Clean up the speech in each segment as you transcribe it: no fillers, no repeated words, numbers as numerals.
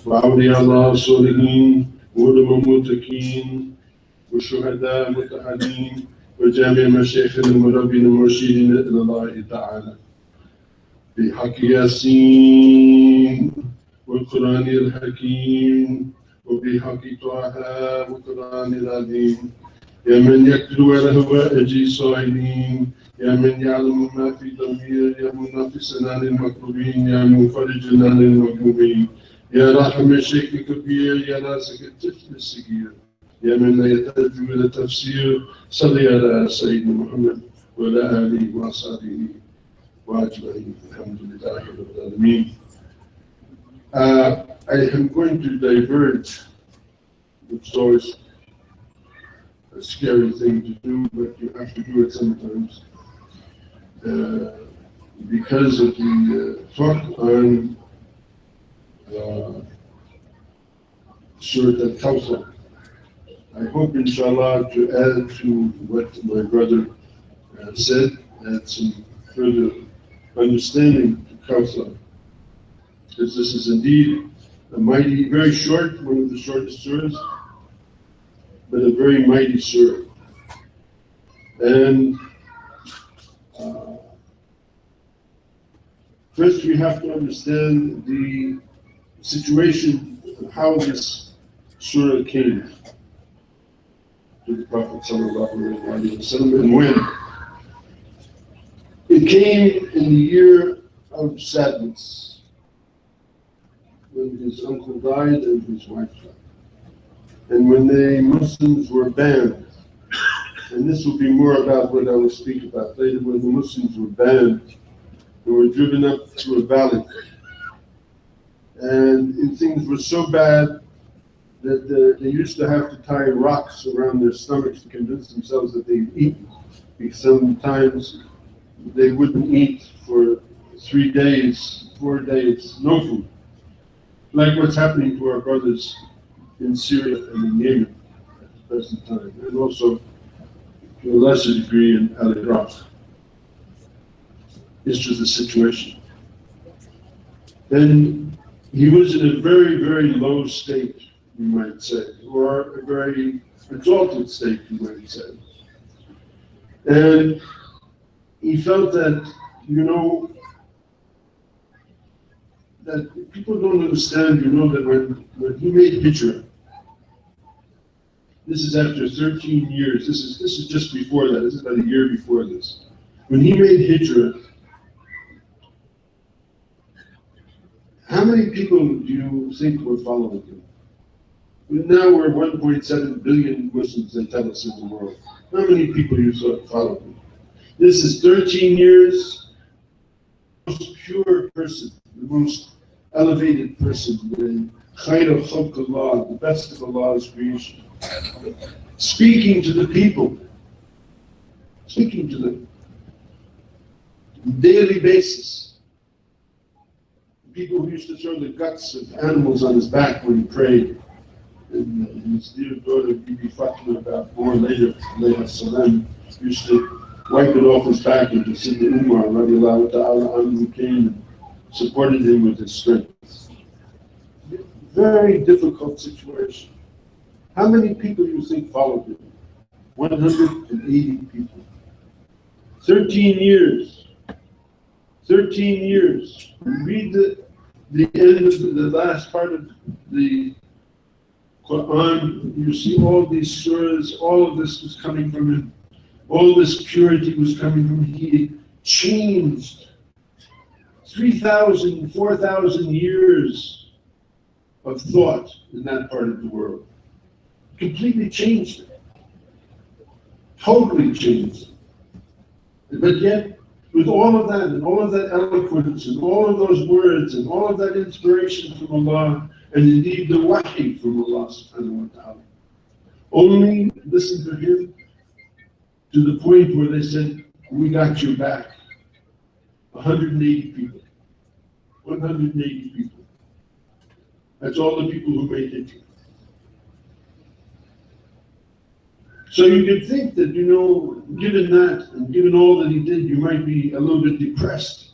وأولياء الله الصالحين وعلماء المتقين والشهداء المتحدين وجميع مشايخنا المربين المرشدين إلى الله تعالى بحق ياسين والقرآن الحكيم وبحق طه والقرآن العظيم يا من يكتب الهوائج الصائلين يا من يعلم ما في ضمير يا منافسنا للمكروبين يا منفرجنا للمكروبين يا راحم الشيخ الكبير يا ناسك الطفل الصغير يا من لا يحتاج إلى تفسير صل على سيدنا محمد وعلى آله وأصحابه وأجمعين الحمد لله رب العالمين. I am going to diverge, which is always a scary thing to do, but you have to do it sometimes. Because of the talk on Surat al-Kawthar. I hope, inshallah, to add to what my brother said, add some further understanding to Kawthar. Because this is indeed a mighty, very short, one of the shortest surahs, but a very mighty surah. And first we have to understand the situation of how this surah came to the Prophet ﷺ and when. It came in the year of sadness, when his uncle died and his wife died. And when the Muslims were banned, and this will be more about what I will speak about later, when the Muslims were banned, they were driven up to a valley. And things were so bad that they used to have to tie rocks around their stomachs to convince themselves that they'd eaten. Because sometimes they wouldn't eat for 3 days, 4 days, no food. Like what's happening to our brothers in Syria and in Yemen at the present time, and also to a lesser degree in Iraq. It's just the situation. And he was in a very, very low state, you might say, or a very exalted state, you might say. And he felt that, that people don't understand, that when he made hijrah, this is after 13 years, this is just before that, this is about a year before this. When he made hijrah, how many people do you think were following him? Now we're 1.7 billion Muslims, they tell us, in the world. How many people you thought followed him? This is 13 years, the most pure person, the most elevated person, the khayr of khalq Allah, the best of Allah's creation, speaking to the people, speaking to them on a daily basis. People who used to throw the guts of animals on his back when he prayed. And his dear daughter, Bibi Fatima, about more later, alayhi salam, used to wipe it off his back, and Sayyidina Umar, radiallahu ta'ala anhu, came and supported him with his strength. Very difficult situation. How many people do you think followed him? 180 people. 13 years. 13 years. Read the end of the last part of the Quran. You see all these surahs, all of this was coming from him. All this purity was coming from him. He changed 3,000, 4,000 years of thought in that part of the world. Completely changed it. Totally changed it. But yet, with all of that, and all of that eloquence, and all of those words, and all of that inspiration from Allah, and indeed the wahi from Allah subhanahu wa ta'ala, only listen to him to the point where they said, we got your back. 180 people. 180 people. That's all the people who made it. So you could think that, given that, and given all that he did, you might be a little bit depressed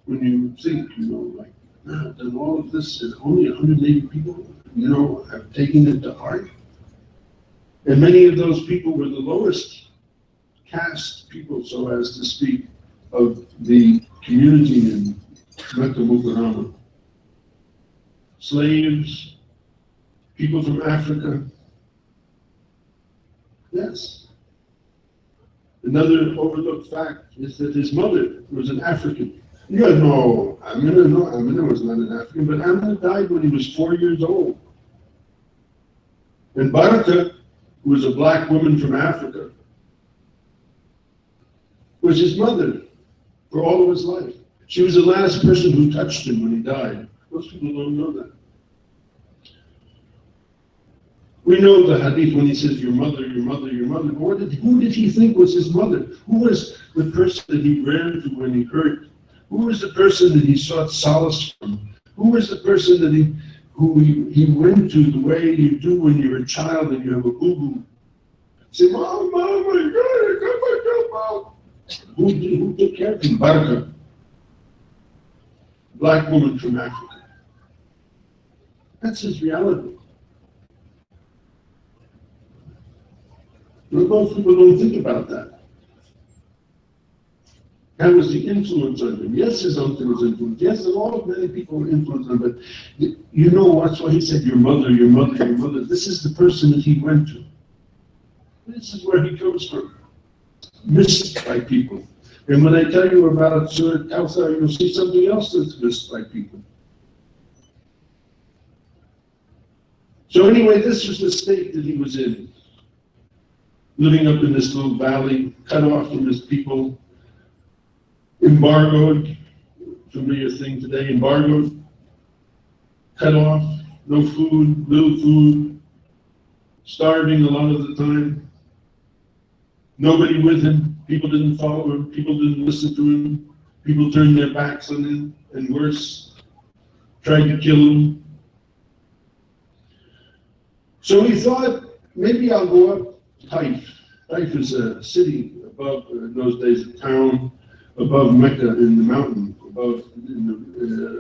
when you think, like, done all of this, and only 180 people, have taken it to heart. And many of those people were the lowest caste people, so as to speak, of the community in Mecca Mukarrama. Slaves, people from Africa. Yes. Another overlooked fact is that his mother was an African. Amina was not an African, but Amina died when he was 4 years old. And Baraka, who was a black woman from Africa, was his mother for all of his life. She was the last person who touched him when he died. Most people don't know that. We know the hadith when he says, your mother, your mother, your mother. But who did he think was his mother? Who was the person that he ran to when he hurt? Who was the person that he sought solace from? Who was the person that he went to the way you do when you're a child and you have a boo-boo? Say, Mom, my God, I got my Mom. Who took care of him? Baraka. Black woman from Africa. That's his reality. Most people don't think about that. That was the influence on him. Yes, his uncle was influenced. Yes, a lot of many people were influenced on him, but that's why he said, your mother, your mother, your mother. This is the person that he went to. This is where he comes from. Missed by people. And when I tell you about Surah Al-Kawthar, you'll see something else that's missed by people. So anyway, this was the state that he was in. Living up in this little valley, cut off from his people, embargoed, familiar thing today, embargoed, cut off, no food, little food, starving a lot of the time, nobody with him, people didn't follow him, people didn't listen to him, people turned their backs on him, and worse, tried to kill him. So he thought, maybe I'll go up Taif. Taif is a city above, in those days, a town above Mecca in the mountain,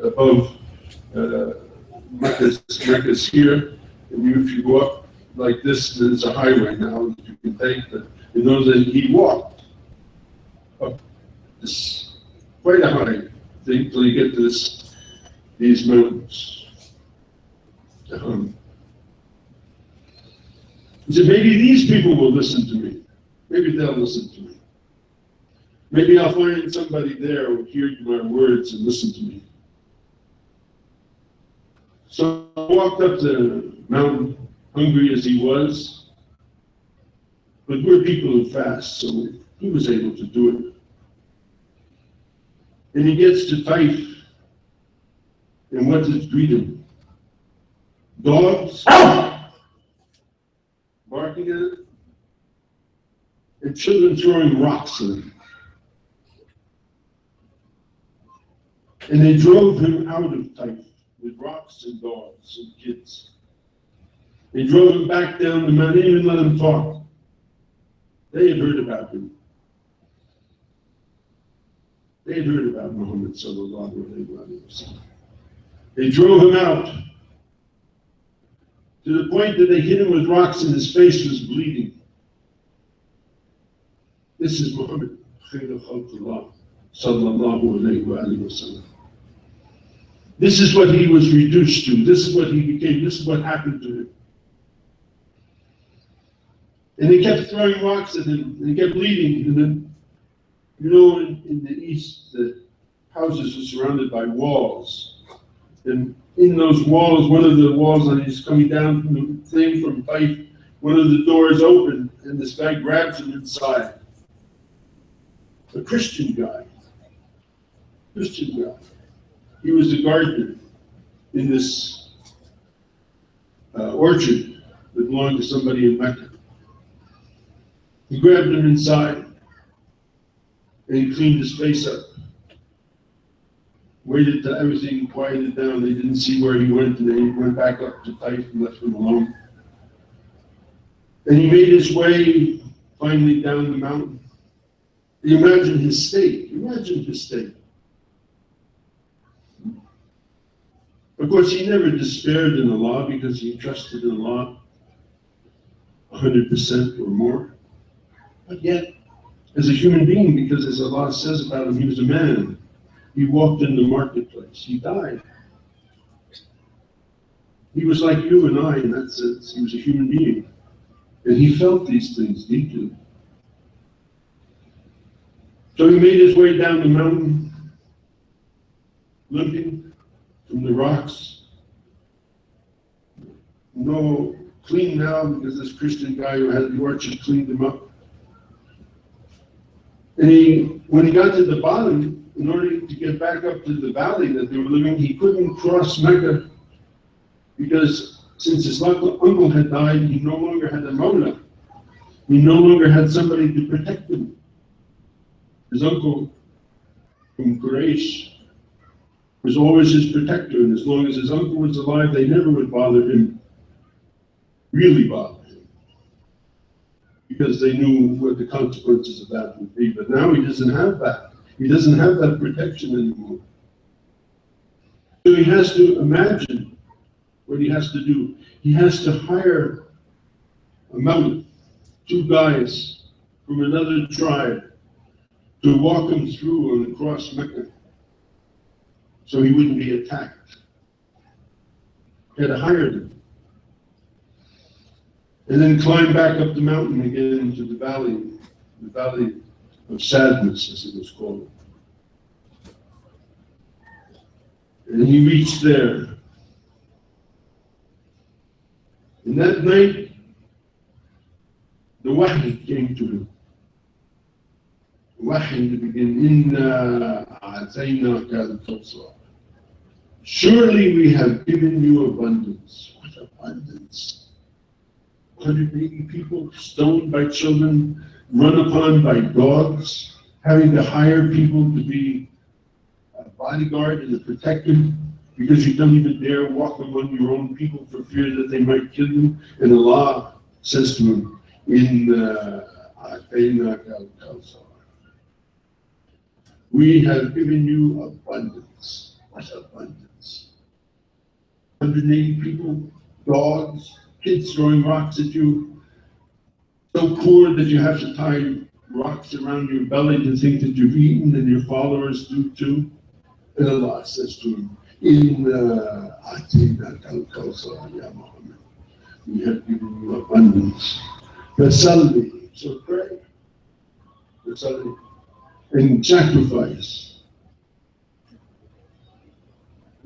above Mecca's here. And if you go up like this, there's a highway now that you can take. But in those days, he walked up this quite a high thing till you get to these mountains. He said, maybe these people will listen to me. Maybe they'll listen to me. Maybe I'll find somebody there who will hear my words and listen to me. So I walked up the mountain, hungry as he was, but we're people who fast, so he was able to do it. And he gets to Taif, and what does greet him? Dogs barking at it, and children throwing rocks at him. And they drove him out of Taif with rocks and dogs and kids. They drove him back down the mountain, they didn't even let him talk. They had heard about him. They had heard about Muhammad sallallahu alaihi wasallam. They drove him out to the point that they hit him with rocks and his face was bleeding. This is Muhammad sallallahu alaihi wasallam. This is what he was reduced to. This is what he became. This is what happened to him. And they kept throwing rocks at him, and he kept bleeding. And then, in the east, the houses were surrounded by walls. And in those walls, one of the walls, and he's coming down from the thing from Taif, one of the doors opened, and this guy grabs him inside. A Christian guy. He was a gardener in this orchard that belonged to somebody in Mecca. He grabbed him inside, and he cleaned his face up. Waited till everything quieted down. They didn't see where he went, and they went back up to Taif and left him alone. And he made his way finally down the mountain. Imagine his state. Of course, he never despaired in Allah because he trusted in Allah 100% or more. But yet, as a human being, because as Allah says about him, he was a man. He walked in the marketplace. He died. He was like you and I in that sense. He was a human being. And he felt these things deeply. So he made his way down the mountain, limping from the rocks. No clean now because this Christian guy who had the orchard cleaned him up. And when he got to the bottom, in order to get back up to the valley that they were living, he couldn't cross Mecca because since his uncle had died, he no longer had a mawla. He no longer had somebody to protect him. His uncle from Quraysh was always his protector, and as long as his uncle was alive, they never would bother him, really bother him, because they knew what the consequences of that would be. But now he doesn't have that. He doesn't have that protection anymore. So he has to imagine what he has to do. He has to hire a mountain, 2 guys from another tribe, to walk him through and across Mecca so he wouldn't be attacked. He had to hire them. And then climb back up the mountain again into the valley of sadness, as it was called. And he reached there. And that night, the wahy came to him. Wahy to begin, Inna a'tainaka al-kawthar. Surely we have given you abundance. What abundance? 180 people stoned by children, run upon by dogs, having to hire people to be a bodyguard and a protector because you don't even dare walk among your own people for fear that they might kill you. And Allah says to him, Inna a'tainaka al-kawthar. We have given you abundance. What abundance? 180 people, dogs, kids throwing rocks at you, so poor that you have to tie rocks around your belly to think that you've eaten, and your followers do too. And Allah says to him, Inna a'tainaka al-kawthar ya Muhammad. We have given you abundance. Fasalli, so pray. Fasalli. And sacrifice.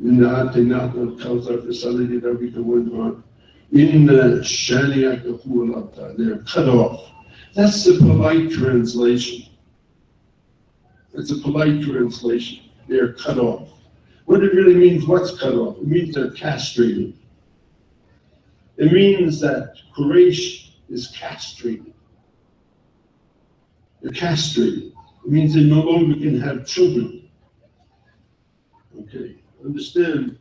Inna a'tainaka al-kawthar fasalli li rabbika wanhar. Inna shani'aka huwa al-abtar. They're cut off. That's the polite translation. That's a polite translation. They're cut off. What it really means, what's cut off? It means they're castrated. It means that Quraysh is castrated. They're castrated. It means they no longer can have children. Okay, understand?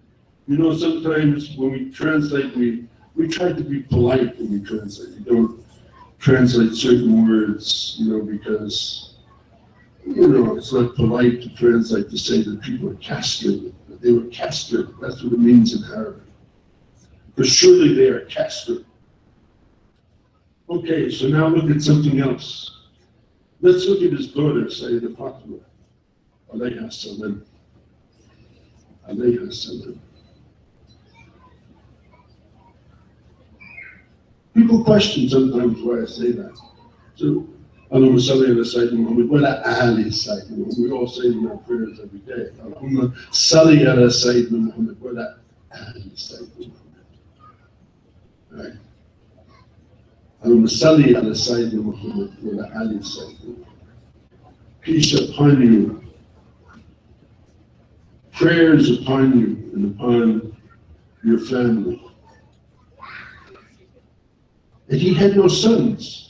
You know, sometimes when we translate, we try to be polite when we translate. We don't translate certain words, because, it's not polite to translate to say that people are castrated. But they were castrated. That's what it means in Arabic. But surely they are castrated. Okay, so now look at something else. Let's look at his daughter, Sayyidah Fatima, alayha salam. Alayha salam. People question sometimes why I say that. So, Allahumma salli ala Sayyidina Muhammad, wa ala ali Sayyidina Muhammad. We all say it in our prayers every day. Allahumma salli ala Sayyidina Muhammad, wa ala ali Sayyidina Muhammad. Right? Allahumma salli ala Sayyidina Muhammad, wa ala ali Sayyidina Muhammad. Peace upon you. Prayers upon you and upon your family. And he had no sons.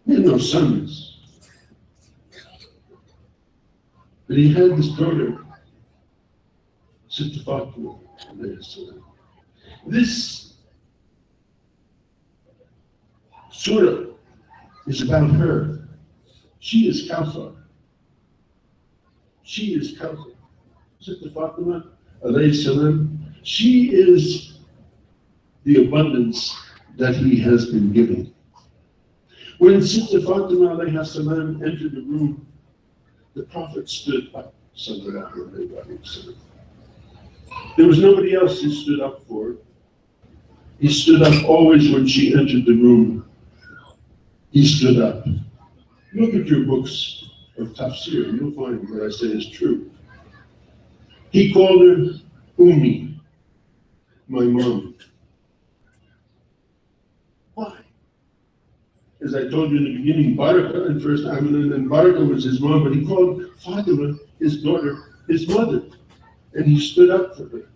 He had no sons. But he had this daughter, Sayyidah Fatima. This surah is about her. She is Kawthar. She is Kawthar. Sayyidah Fatima, alayhi salam, she is the abundance that he has been given. When Sister Fatima alayhi salam entered the room, the Prophet stood up, sallallahu alayhi wa sallam. There was nobody else he stood up for. He stood up always when she entered the room. He stood up. Look at your books of tafsir, and you'll find what I say is true. He called her Ummi, my mom. Why? As I told you in the beginning, Barakah and first Amina, and Barakah was his mom, but he called Fatima, his daughter, his mother. And he stood up for her.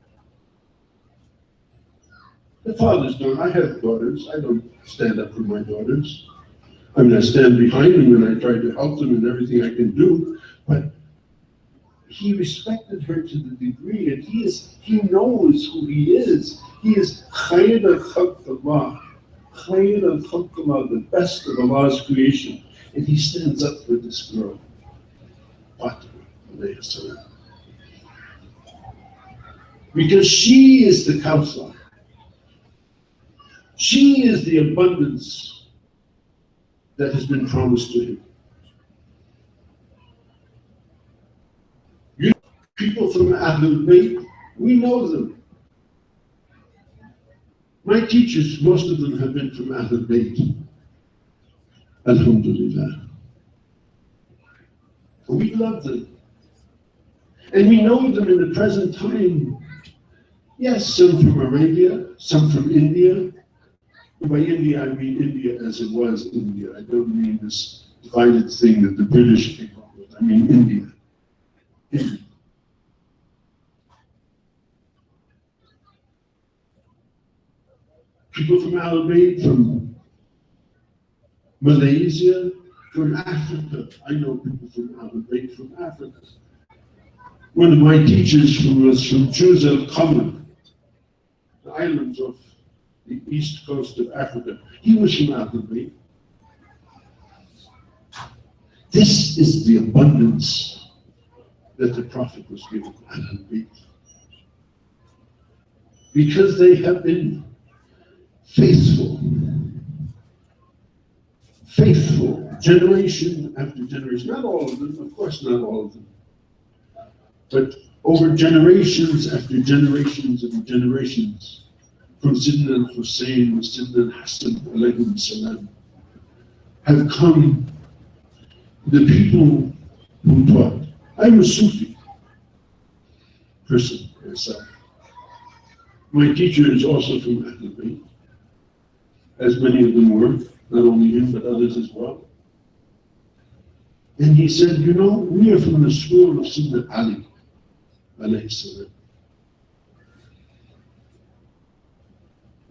The fathers don't. I have daughters. I don't stand up for my daughters. I mean, I stand behind them and I try to help them in everything I can do. But he respected her to the degree, and he knows who he is. He is Khayr al-Khalq Allah. Khayr al-Khalq Allah, the best of Allah's creation. And he stands up for this girl, Fatima alayhi salam. Because she is the Kawthar. She is the abundance that has been promised to him. You people from Ahlul Bayt, we know them. My teachers, most of them have been from Ahlul Bayt. Alhamdulillah. We love them. And we know them in the present time. Yes, some from Arabia, some from India. By India, I mean India as it was India. I don't mean this divided thing that the British came up with. I mean India. India. People from Al-Bayt, from Malaysia, from Africa. I know people from Al-Bayt from Africa. One of my teachers was from Juz al-Qamar, the islands of the east coast of Africa. He was from Al-Bayt. This is the abundance that the Prophet was given, Al-Bayt. Because they have been faithful, generation after generation. Not all of them, of course not all of them. But over generations after generations and generations, from Sidna al-Hussein, Sidna al-Hassan, alayhim salam, have come the people who taught. I'm a Sufi person myself. My teacher is also from An-Nabi, as many of them were, not only him, but others as well. And he said, you know, we are from the school of Sidna Ali, alayhi salam.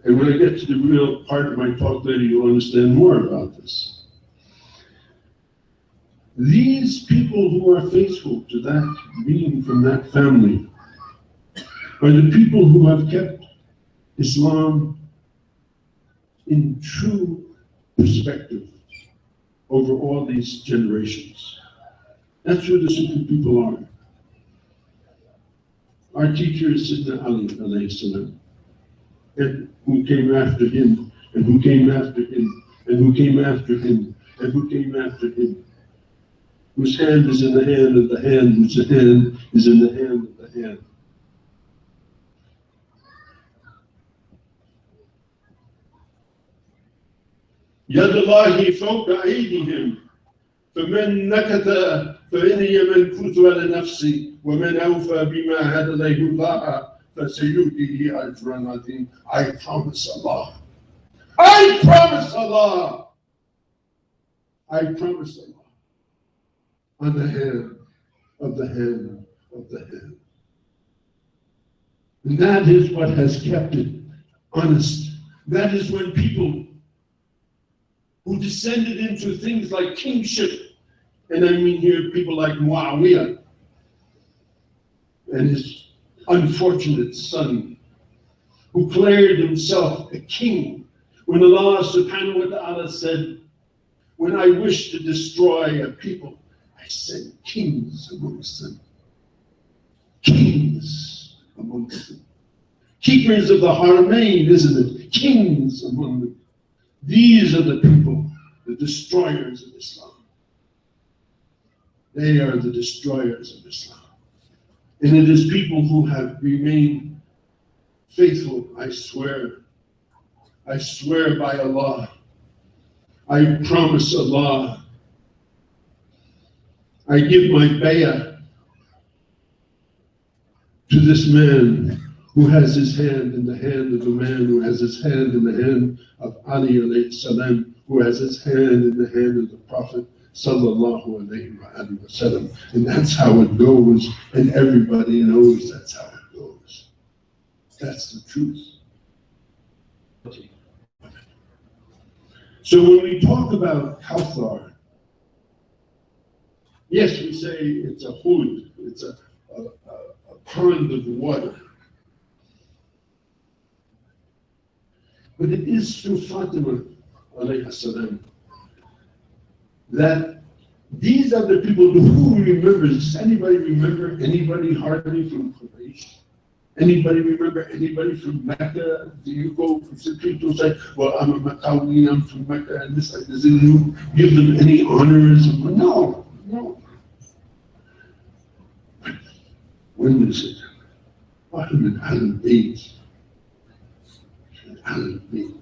And when I get to the real part of my talk later, you'll understand more about this. These people who are faithful to that being from that family are the people who have kept Islam in true perspective over all these generations. That's who the Sufi people are. Our teacher is Sidna Ali alayhi salam, and who came after him, and who came after him, and who came after him, and who came after him, whose hand is in the hand of the hand, whose hand is in the hand of the hand. يد الله فوق أيديهم فمن نكث فإني منكوت على نفسي ومن أوفى بما عهد إليه الله فسيؤتيه أجرا عظيما. I promise Allah. I promise Allah. I promise Allah. On the hand of the hand of the hand. And that is what has kept it honest. That is when people who descended into things like kingship, and I mean here people like Muawiyah and his unfortunate son, who declared himself a king, when Allah subhanahu wa ta'ala said, when I wish to destroy a people, I send kings amongst them. Kings amongst them. Keepers of the Haramain, isn't it? Kings among them. These are the people, the destroyers of Islam. They are the destroyers of Islam. And it is people who have remained faithful, I swear. I swear by Allah. I promise Allah. I give my bay'ah to this man who has his hand in the hand of the man who has his hand in the hand of Ali alayhi salam, who has his hand in the hand of the Prophet sallallahu alayhi wa sallam. And that's how it goes, and everybody knows that's how it goes. That's the truth. So when we talk about Kawthar, yes, we say it's a hood, it's a pond of water. But it is through Fatima, alayhi salam, that these are the people who remembers. Does anybody remember anybody hardly from Quraysh? Anybody remember anybody from Mecca? Do you go, some people say, well, I'm a Meccawi, I'm from Mecca, and this, like this, and you give them any honors? No. When is it? An An-Nabi. An-Nabi.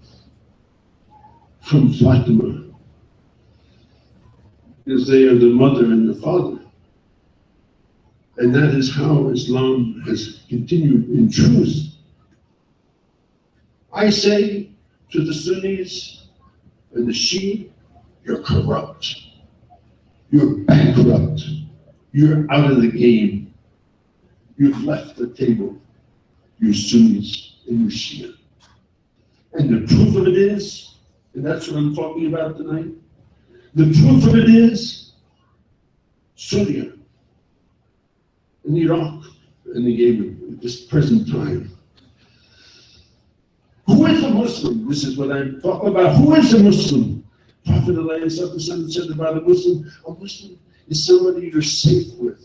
From Fatima. Because they are the mother and the father. And that is how Islam has continued in truth. I say to the Sunnis and the Shia, you're corrupt. You're bankrupt. You're out of the game. You've left the table. You Sunnis and you Shia. And the proof of it is, and that's what I'm talking about tonight, the proof of it is Syria and Iraq and the Yemen at this present time. Who is a Muslim? This is what I'm talking about. Who is a Muslim? Prophet ﷺ said about a Muslim is somebody you're safe with.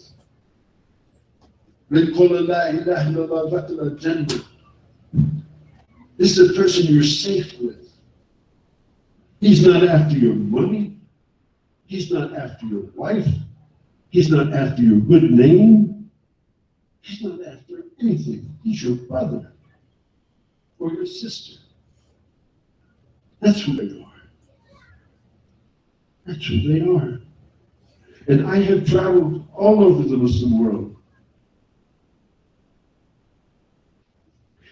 This is a person you're safe with. He's not after your money. He's not after your wife. He's not after your good name. He's not after anything. He's your brother or your sister. That's who they are. That's who they are. And I have traveled all over the Muslim world.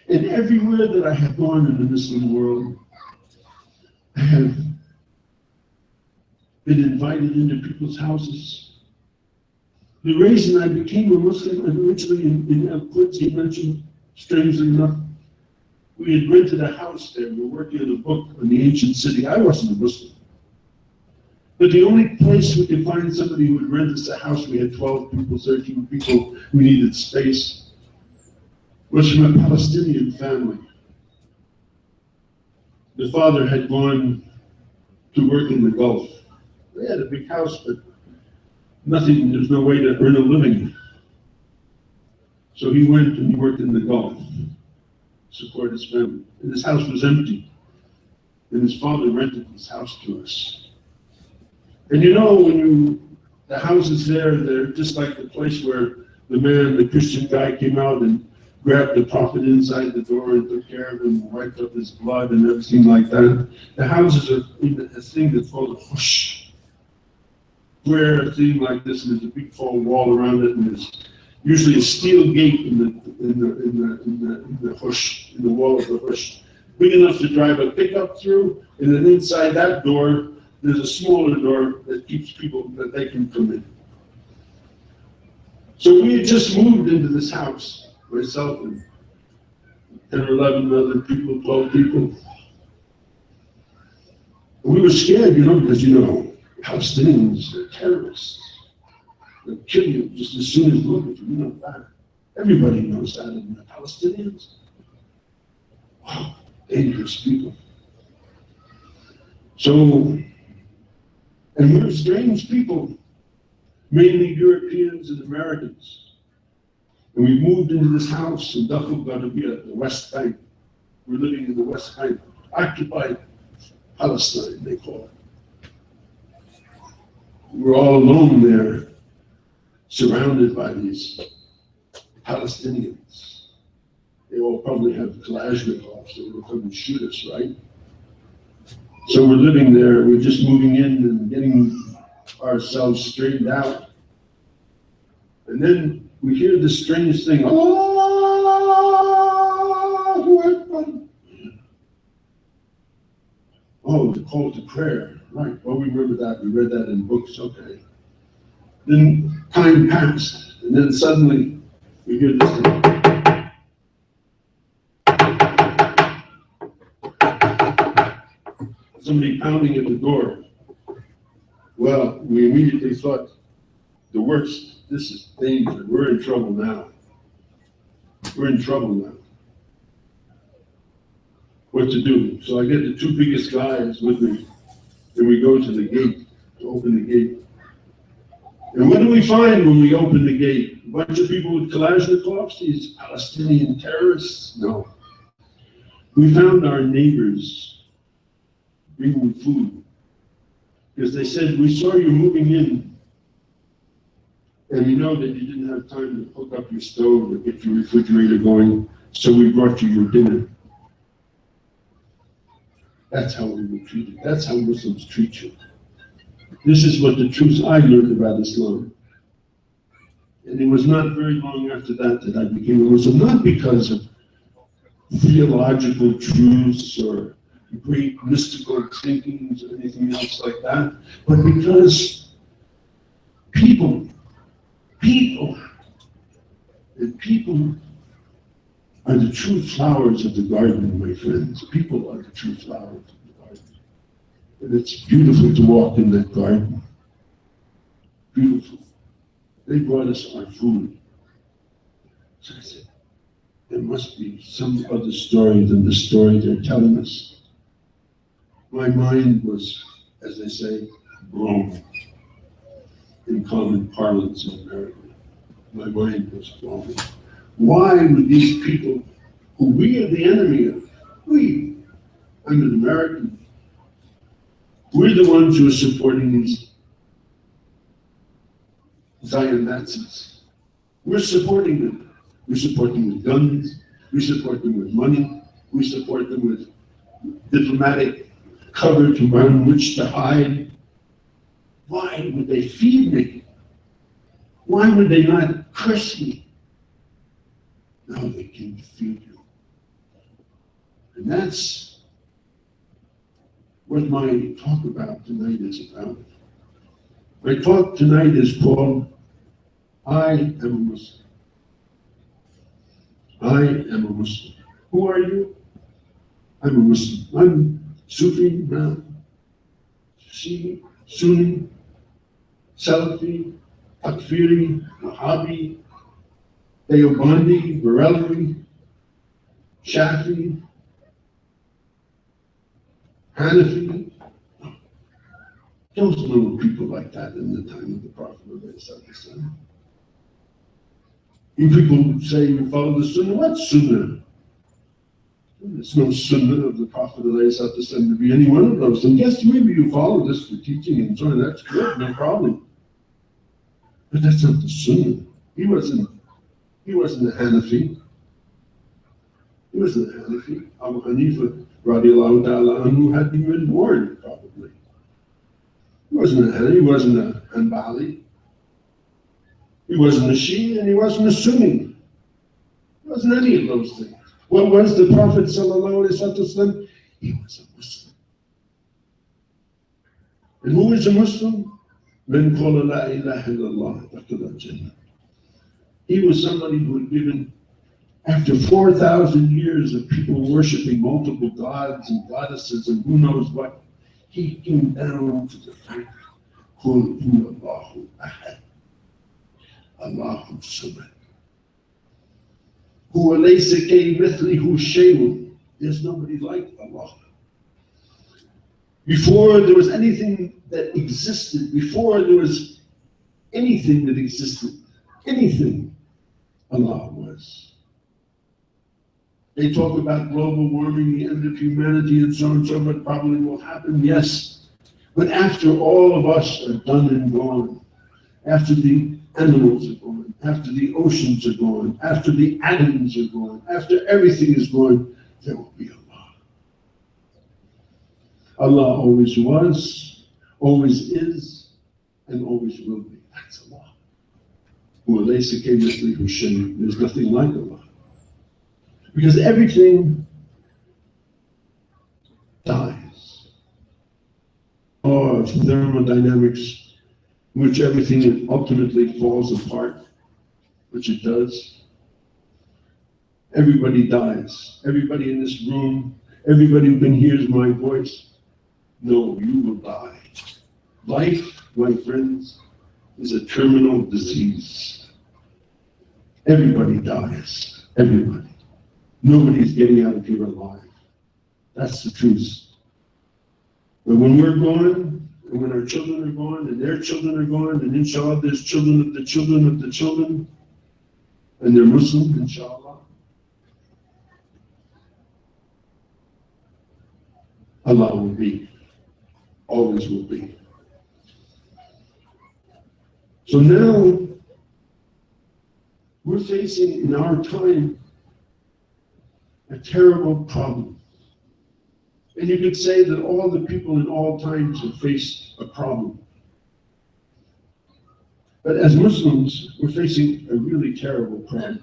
And everywhere that I have gone in the Muslim world, I have been invited into people's houses. The reason I became a Muslim, originally in Al-Quds, he mentioned, strangely enough, we had rented a house there. We were working on a book on the ancient city. I wasn't a Muslim. But the only place we could find somebody who would rent us a house, we had 12 people, 13 people who needed space, was from a Palestinian family. The father had gone to work in the Gulf. They had a big house, but nothing, there's no way to earn a living. So he went and he worked in the Gulf, support his family. And his house was empty. And his father rented his house to us. And you know, the houses there, they're just like the place where the Christian guy came out and grabbed the Prophet inside the door and took care of him, wiped up his blood and everything like that. The houses are in a thing that's called a hush. Square thing like this, and there's a big tall wall around it, and there's usually a steel gate in the hush, in the wall of the hush, big enough to drive a pickup through, and then inside that door, there's a smaller door that keeps people, that they can come in. So we had just moved into this house, myself and 10 or 11 other people, 12 people. And we were scared, because, Palestinians, they're terrorists. They'll kill you just as soon as you look at you. You know that. Everybody knows that. And the Palestinians, wow, dangerous people. So, and we're strange people, mainly Europeans and Americans. And we moved into this house in Duffel Garabia, the West Bank. We're living in the West Bank, occupied Palestine, they call it. We're all alone there, surrounded by these Palestinians. They all probably have Kalashnikovs, they will come and shoot us, right? So we're living there, we're just moving in and getting ourselves straightened out. And then we hear this strange thing, Allahu Akbar. Oh, the call to prayer, right? Well, we remember that, we read that in books, okay. Then time passed, and then suddenly we hear this thing. Somebody pounding at the door. Well, we immediately thought, the worst, this is danger, we're in trouble now. We're in trouble now. What to do? So I get the two biggest guys with me, and we go to the gate, to open the gate. And what do we find when we open the gate? A bunch of people with Kalashnikovs, these Palestinian terrorists? No. We found our neighbors bringing food. Because they said, we saw you moving in, and we know that you didn't have time to hook up your stove or get your refrigerator going, so we brought you your dinner. That's how we were treated. That's how Muslims treat you. This is what the truth I learned about Islam. And it was not very long after that that I became a Muslim, not because of theological truths or great mystical thinkings or anything else like that, but because people are the true flowers of the garden, my friends. People are the true flowers of the garden. And it's beautiful to walk in that garden. Beautiful. They brought us our food. So I said, there must be some other story than the story they're telling us. My mind was, as they say, blown. In common parlance in America, my mind was blown. Why would these people, who we are the enemy of, I'm an American, we're the ones who are supporting these Zion Nazis. We're supporting them. We support them with guns, we support them with money, we support them with diplomatic cover to around which to hide. Why would they feed me? Why would they not curse me? No, they came to feed you. And that's what my talk about tonight is about. My talk tonight is called, I am a Muslim. I am a Muslim. Who are you? I'm a Muslim. I'm Sufi now, Shi'i, Sunni, Salafi, Takfiri, Wahhabi, Deobandi, Barelvi, Shafi, Hanafi. Those little people like that in the time of the Prophet. You people say you follow the Sunnah. What's Sunnah? There's no Sunnah of the Prophet to be any one of those. And yes, maybe you follow this for teaching and so on. That's good, no problem. But that's not the Sunnah. He wasn't a Hanafi. He wasn't a Hanafi. Abu Hanifa, radiallahu ta'ala anhu, had been born, probably. He wasn't a Hanafi, he wasn't a Hanbali. He wasn't a Shi'i, and he wasn't a Sunni. He wasn't any of those things. What was the Prophet sallallahu alaihi wasallam? He was a Muslim. And who is a Muslim? Man qala la ilaha illallah dakhala al-jannah. He was somebody who had given, after 4,000 years of people worshiping multiple gods and goddesses and who knows what, he came down to the fact, Qul huwa Allahu ahad, Allahu samad. Huwa laysa kamithlihi shay'un. There's nobody like Allah. Before there was anything that existed, before there was anything that existed, anything, Allah was. They talk about global warming, the end of humanity, and so what probably will happen, yes. But after all of us are done and gone, after the animals are gone, after the oceans are gone, after the atoms are gone, after everything is gone, there will be Allah. Allah always was, always is, and always will be. That's Allah. There's nothing like Allah. Because everything dies. Law of thermodynamics, in which everything ultimately falls apart, which it does. Everybody dies. Everybody in this room, everybody who hears my voice, no, you will die. Life, my friends, is a terminal disease. Everybody dies. Everybody. Nobody's getting out of here alive. That's the truth. But when we're gone, and when our children are gone, and their children are gone, and inshallah there's children of the children of the children, and they're Muslim, inshallah, Allah will be, always will be. So now, we're facing in our time a terrible problem. And you could say that all the people in all times have faced a problem. But as Muslims, we're facing a really terrible problem.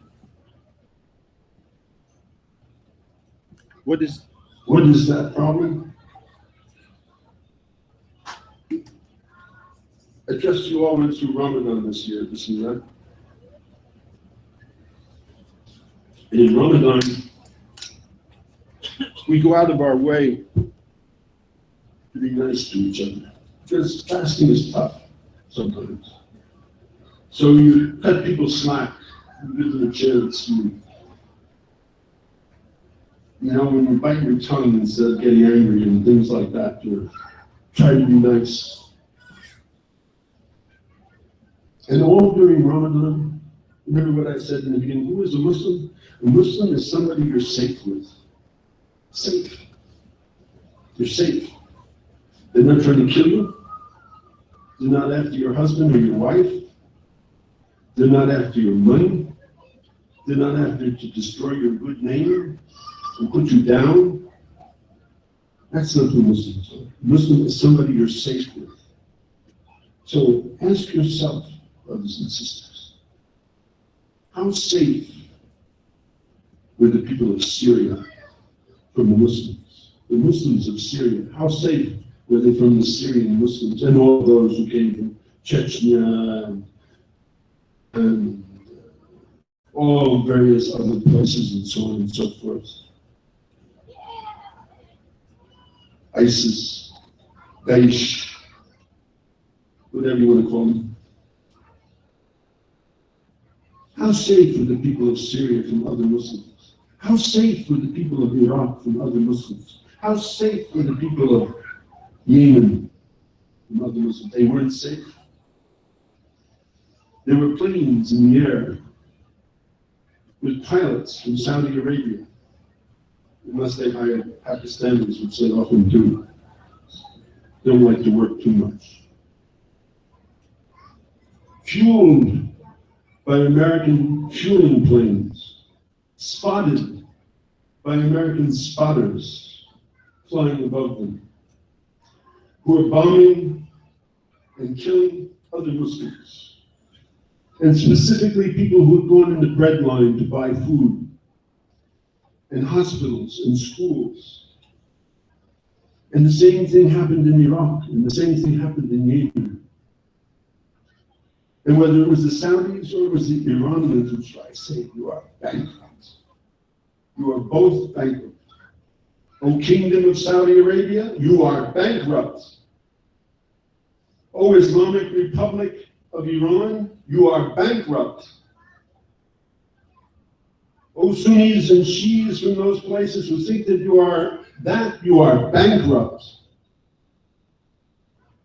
What is that problem? I trust you all went through Ramadan this year, Bismillah. And in Ramadan, we go out of our way to be nice to each other. Because fasting is tough sometimes. So you cut people slack, you give them a chance. You know, when you bite your tongue instead of getting angry and things like that, you try to be nice. And all during Ramadan, remember what I said in the beginning, who is a Muslim? A Muslim is somebody you're safe with. Safe. You're safe. They're not trying to kill you. They're not after your husband or your wife. They're not after your money. They're not after to destroy your good name and put you down. That's not who Muslims are. Muslim is somebody you're safe with. So ask yourself, brothers and sisters, how safe were the people of Syria from the Muslims? The Muslims of Syria, how safe were they from the Syrian Muslims and all those who came from Chechnya and all various other places and so on and so forth? ISIS, Daesh, whatever you want to call them. How safe were the people of Syria from other Muslims? How safe were the people of Iraq from other Muslims? How safe were the people of Yemen from other Muslims? They weren't safe. There were planes in the air with pilots from Saudi Arabia, unless they hired Pakistanis, which they often do. Don't like to work too much. Fueled by American fueling planes, spotted by American spotters flying above them, who are bombing and killing other Muslims, and specifically people who have gone in the bread line to buy food, and hospitals and schools. And the same thing happened in Iraq, and the same thing happened in Yemen. And whether it was the Saudis or it was the Iranians, which I say, you are bankrupt. You are both bankrupt. O Kingdom of Saudi Arabia, you are bankrupt. O Islamic Republic of Iran, you are bankrupt. O Sunnis and Shias from those places who think that you are bankrupt.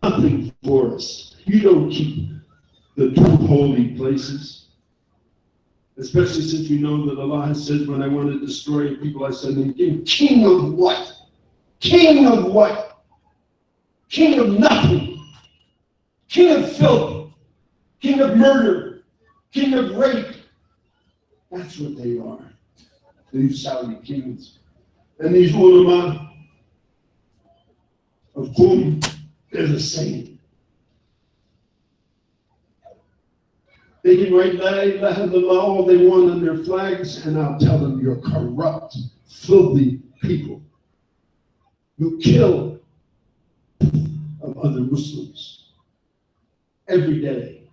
Nothing for us. You don't keep the two holy places, Especially since we know that Allah has said, when I want to destroy people, I send them king. King of what? King of what? King of nothing. King of filth. King of murder. King of rape. That's what they are. These Saudi kings. And these ulama of Qum, they're the same. They can write La ilaha illallah all they want on their flags, and I'll tell them you're corrupt, filthy people. You kill of other Muslims every day.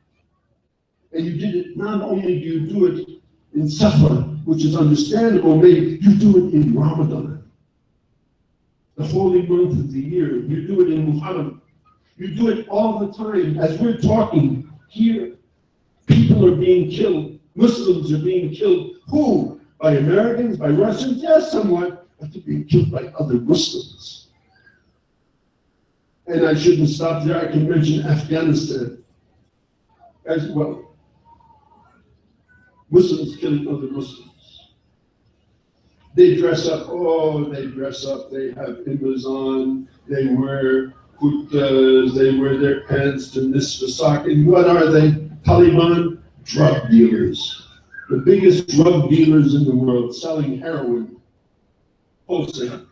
And you did it, not only do you do it in Safar, which is understandable, maybe you do it in Ramadan, the holy month of the year. You do it in Muharram. You do it all the time. As we're talking here, people are being killed. Muslims are being killed. Who? By Americans? By Russians? Yes, somewhat. But they're being killed by other Muslims. And I shouldn't stop there. I can mention Afghanistan as well. Muslims killing other Muslims. They dress up. Oh, they dress up. They have imams on. They wear kurtas. They wear their pants to nisfa sock. And what are they? Taliban drug dealers. The biggest drug dealers in the world, selling heroin wholesale.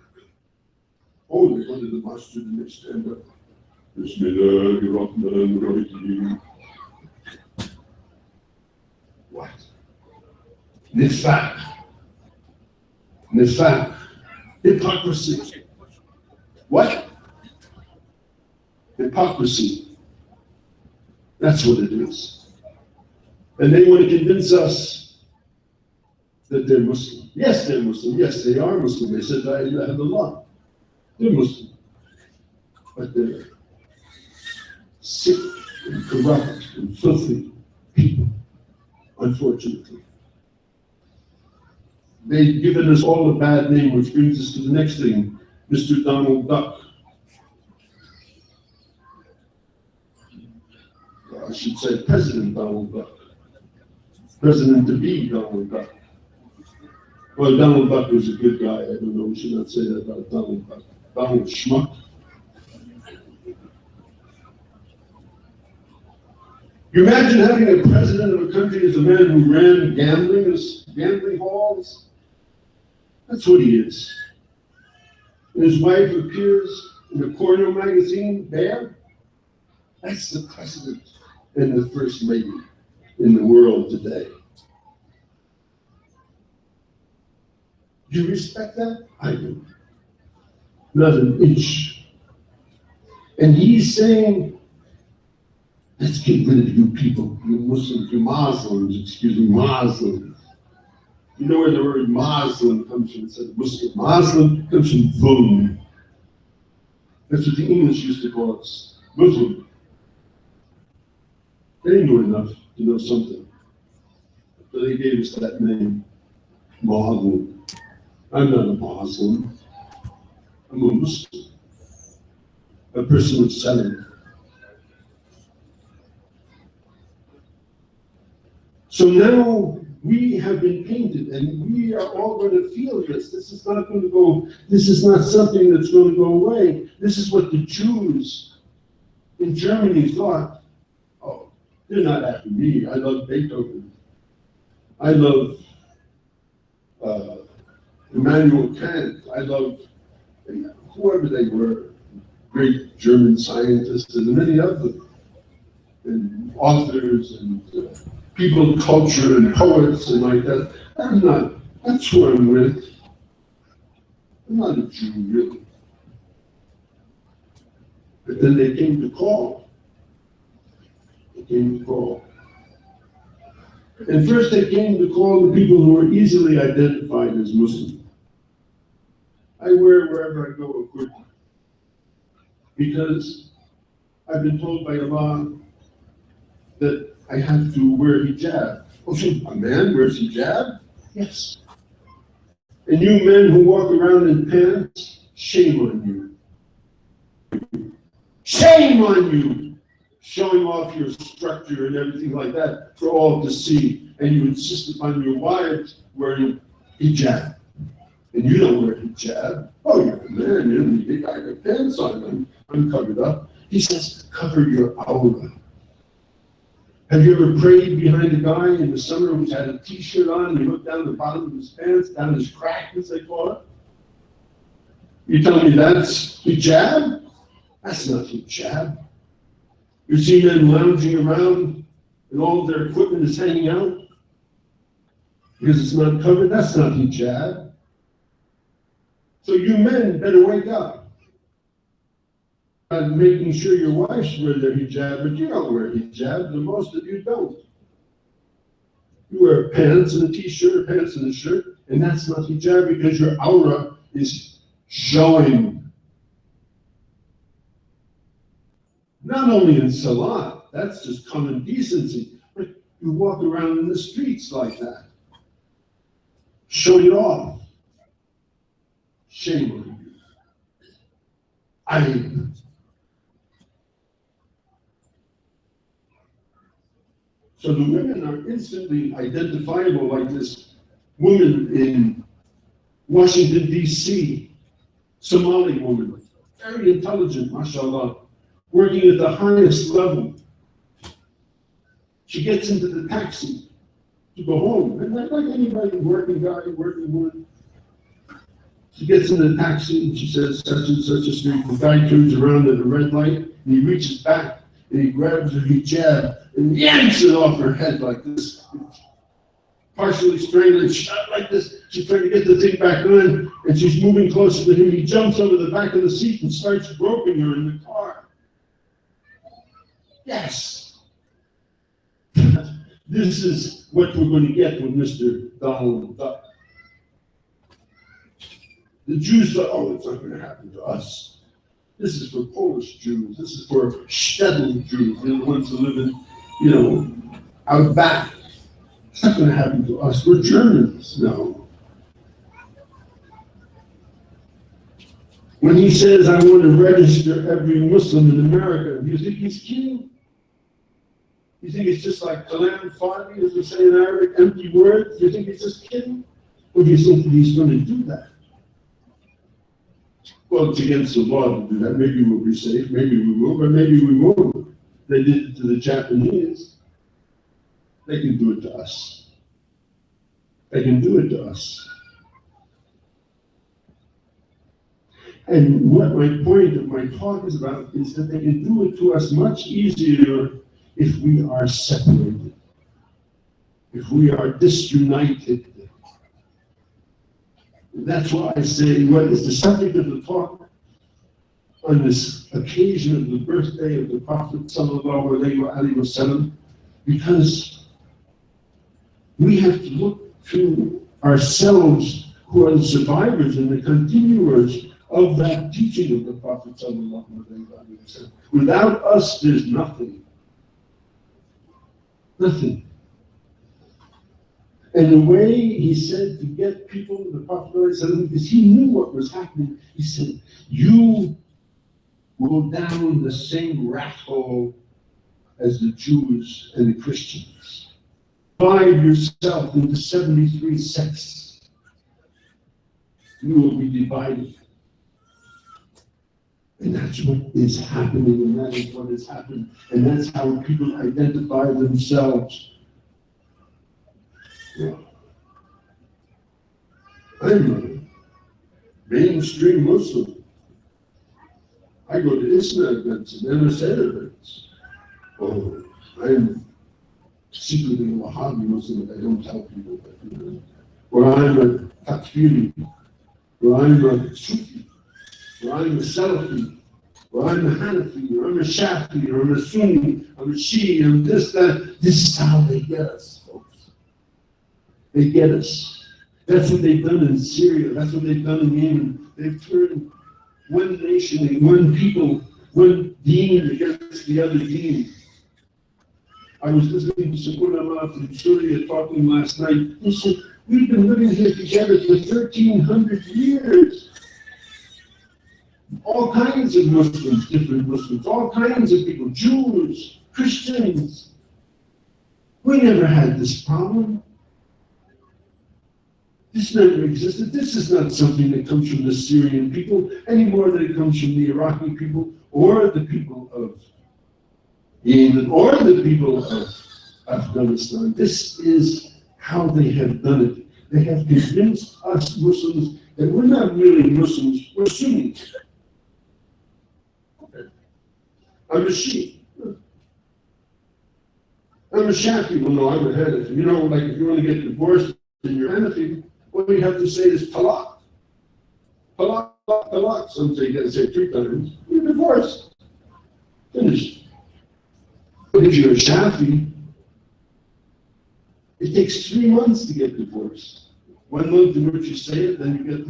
Oh, they go to the masjid and they stand up. Bismillahirrahmanirrahim. What? Nifaq. Nifaq. Hypocrisy. What? Hypocrisy. That's what it is. And they want to convince us that they're Muslim. Yes, they're Muslim. Yes, they are Muslim. They said, La ilaha illallah. They're Muslim. But they're sick and corrupt and filthy people, unfortunately. They've given us all a bad name, which brings us to the next thing, Mr. Donald Duck. I should say President Donald Duck. President-to-be Donald Duck. Well, Donald Duck was a good guy. I don't know, we should not say that about Donald Duck. Donald Schmuck. You imagine having a president of a country as a man who ran gambling halls? That's what he is. And his wife appears in a Cornell magazine there. That's the president and the first lady in the world today. Do you respect that? I do. Not an inch. And he's saying, let's get rid of you people, you Muslims, you Muslims, excuse me, Muslims. You know where the word Muslim comes from? It says Muslim. Muslim comes from Dhulm. That's what the English used to call us, Muslim. They knew enough to know something. So they gave us that name, Muslim. I'm not a Muslim. I'm a Muslim. A person with salam. So now we have been painted, and we are all going to feel this. This is not going to go, this is not something that's going to go away. This is what the Jews in Germany thought. Oh, they're not after me. I love Beethoven. I love Immanuel Kant. I love whoever they were, great German scientists, and many of them, and authors, and people of culture, and poets, and like that. That's who I'm with. I'm not a Jew, really. But then they came to call. They came to call. And first they came to call the people who were easily identified as Muslim. I wear wherever I go a kurta, because I've been told by Allah that I have to wear hijab. Oh, so a man wears hijab? Yes. And you men who walk around in pants, shame on you. Shame on you! Showing off your structure and everything like that for all to see. and you insist upon your wives wearing hijab. And you don't wear hijab. Oh, you're a man, you got your pants on, I'm covered up. He says, cover your aura. Have you ever prayed behind a guy in the summer who's had a t-shirt on and you look down the bottom of his pants, down his crack, as they call it? You tell me that's hijab? That's not hijab. You see men lounging around and all of their equipment is hanging out because it's not covered? That's not hijab. So you men better wake up. And making sure your wives wear their hijab, but you don't wear hijab, and most of you don't. You wear pants and a t-shirt, pants and a shirt, and that's not hijab because your aura is showing. Not only in salat, that's just common decency, but you walk around in the streets like that. Showing it off. Shame on you. So the women are instantly identifiable, like this woman in Washington, D.C., Somali woman, very intelligent, mashallah, working at the highest level. She gets into the taxi to go home, and like anybody, working guy, working woman. She gets in the taxi and she says, such and such a street. The guy turns around at a red light and he reaches back and he grabs her hijab and yanks it off her head like this, partially strangling, shot like this. She's trying to get the thing back on, and she's moving closer to him. He jumps over the back of the seat and starts groping her in the car. Yes. This is what we're going to get with Mr. Donald Duck. The Jews thought, oh, it's not going to happen to us. This is for Polish Jews. This is for shtetl Jews, the ones who live in, out back. It's not going to happen to us. We're Germans. No. When he says, I want to register every Muslim in America, do you think he's kidding? You think it's just like kalam fadi, as we say in Arabic, empty words? Do you think he's just kidding? Or do you think that he's going to do that? Well, it's against the law to do that. Maybe we'll be safe, maybe we will, but maybe we won't. They did it to the Japanese. They can do it to us. They can do it to us. And what my point of my talk is about is that they can do it to us much easier if we are separated, if we are disunited. That's why I say what is the subject of the talk on this occasion of the birthday of the Prophet sallallahu alaihi wasallam, because we have to look to ourselves who are the survivors and the continuers of that teaching of the Prophet sallallahu alaihi wasallam. Without us, there's nothing. Nothing. And the way he said to get people, the Prophet, because he knew what was happening, he said, you will go down the same rat hole as the Jews and the Christians. Divide yourself into 73 sects. You will be divided. And that's what is happening, and that is what has happened. And that's how people identify themselves. Yeah. I'm a mainstream Muslim. I go to ISNA events and NSA events. Oh, I'm secretly a Wahhabi Muslim that I don't tell people that. Or I'm a Takfiri. Or I'm a Sufi. Or I'm a Salafi. Or I'm a Hanafi. Or I'm a Shafi. Or I'm a Sunni. I'm a Shia. I'm this, that. This is how they get us, folks. They get us. That's what they've done in Syria. That's what they've done in Yemen. They've turned one nation and one people, one deen against the other deen. I was listening to some ulama from Syria talking last night. He said, we've been living here together for 1,300 years. All kinds of Muslims, different Muslims, all kinds of people, Jews, Christians. We never had this problem. This never existed. This is not something that comes from the Syrian people any more than it comes from the Iraqi people or the people of Yemen or the people of Afghanistan. This is how they have done it. They have convinced us Muslims that we're not really Muslims, we're Sunnis. Okay. I'm a Shia. I'm a Shafi. Well, no, I'm a Hanafi. You know, like if you want to get divorced and you're Hanafi, what you have to say is talaq. Talaq, talaq, talaq. Some say you got to say it 3 times. You're divorced. Finished. But if you're a Shafi, it takes 3 months to get divorced. 1 month in which you say it, then you get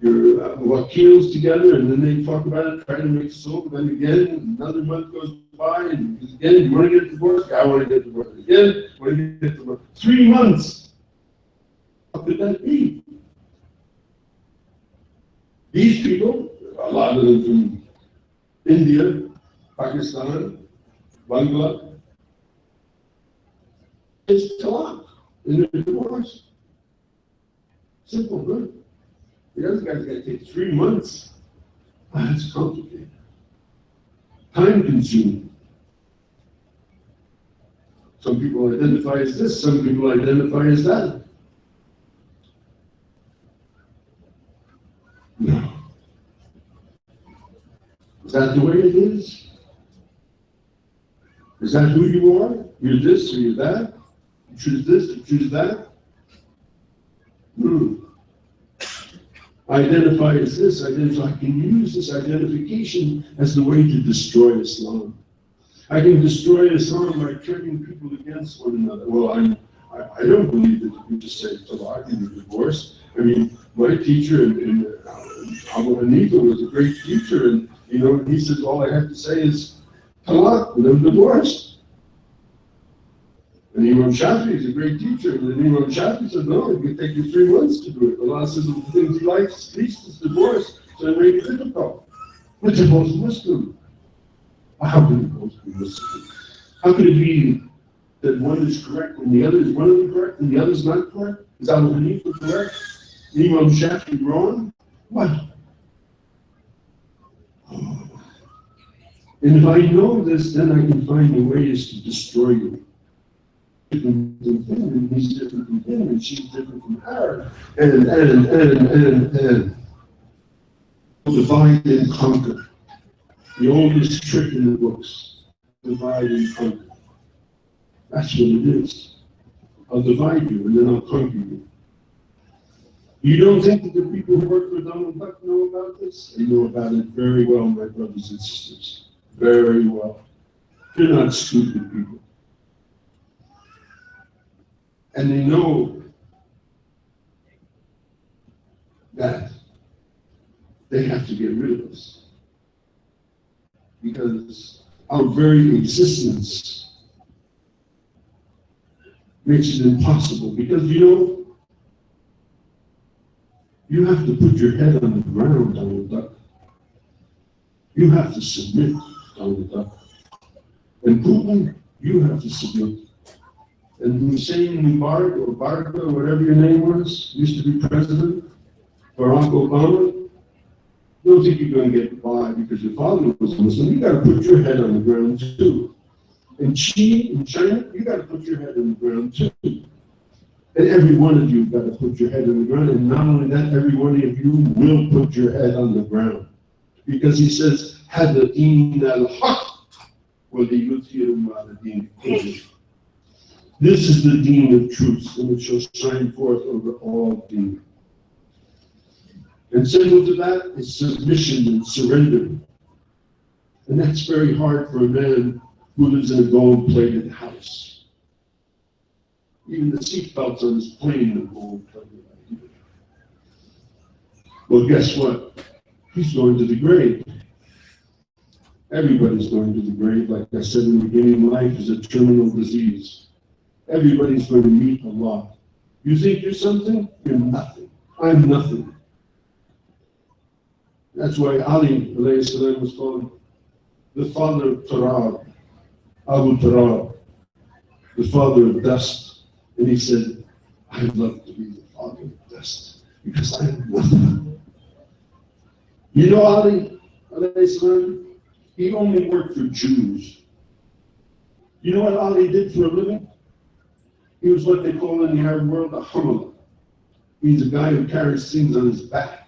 your wakils together, and then they talk about it, try to make sulh, then again, another month goes by, and again, you want to get divorced? I want to get divorced again, I want to get divorced. 3 months. How could that be? These people, a lot of them from India, Pakistan, Bangladesh, it's talaq in their divorce. Simple, good. The other guy's got to take 3 months. That's complicated. Time consuming. Some people identify as this, some people identify as that. No. Is that the way it is? Is that who you are? You're this or you're that? You choose this, you choose that? I identify as this, I can use this identification as the way to destroy Islam. I can destroy Islam by turning people against one another. Well, I don't believe that you just say talaq in the divorce. I mean, my teacher in Abu Hanifa was a great teacher, and he says all I have to say is talaq, and I'm divorced. And Imam Shafi is a great teacher, and then Imam Shafi said, no, it could take you 3 months to do it. Allah says the things he likes least is divorce, so it may be difficult. But they're both Muslim. How can they both be Muslim? How could it be that one is correct when the other is one of them correct and the other is not correct? Is Abu Hanifa correct? Imam Shafi wrong? What? And if I know this, then I can find the ways to destroy you. Different from him, and he's different from him, and she's different from her, and divide and conquer. The oldest trick in the books, divide and conquer. That's what it is. I'll divide you, and then I'll conquer you. You don't think that the people who work for Donald Duck know about this? They know about it very well, my brothers and sisters. Very well. They're not stupid people. And they know that they have to get rid of us. Because our very existence makes it impossible. Because you have to put your head on the ground, Donald Duck. You have to submit, Donald Duck. And Putin, you have to submit. And Hussein Mubarak, or Baraka, or whatever your name was, used to be president, Barack Obama, don't think you're going to get by because your father was Muslim. You got to put your head on the ground too. And Xi in China, you got to put your head on the ground too. And every one of you got to put your head on the ground. And not only that, every one of you will put your head on the ground. Because he says, هَذَا دِينَ الْحَقِّ وَلِيُظْهِرَهُ عَلَى الدِّينِ كُلِّهِ. This is the deen of truth, and it shall shine forth over all deen. And central to that is submission and surrender. And that's very hard for a man who lives in a gold-plated house. Even the seatbelts on his plane are gold-plated. Well, guess what? He's going to the grave. Everybody's going to the grave. Like I said in the beginning, life is a terminal disease. Everybody's going to meet Allah. You think you're something? You're nothing. I'm nothing. That's why Ali alayhi salam was called the father of Turab, Abu Turab. the father of dust. And he said, I'd love to be the father of dust because I am nothing. You know Ali, alayhi salam, he only worked for Jews. You know what Ali did for a living? He was what they call in the Arab world a hamala. He's a guy who carries things on his back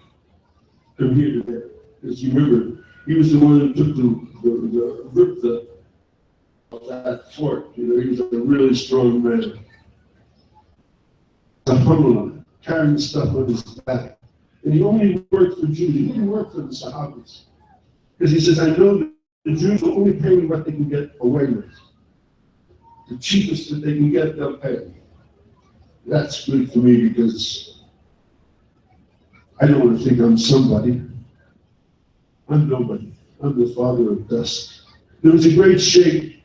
from here to there. Because you remember, he was the one who took ripped that fort. You know, he was a really strong man. A hamala, carrying stuff on his back. And he only worked for Jews. He didn't work for the Sahabas. Because he says, I know that the Jews will only pay me what they can get away with. The cheapest that they can get, they'll pay. That's good for me because I don't want to think I'm somebody. I'm nobody. I'm the father of dust. There was a great sheikh,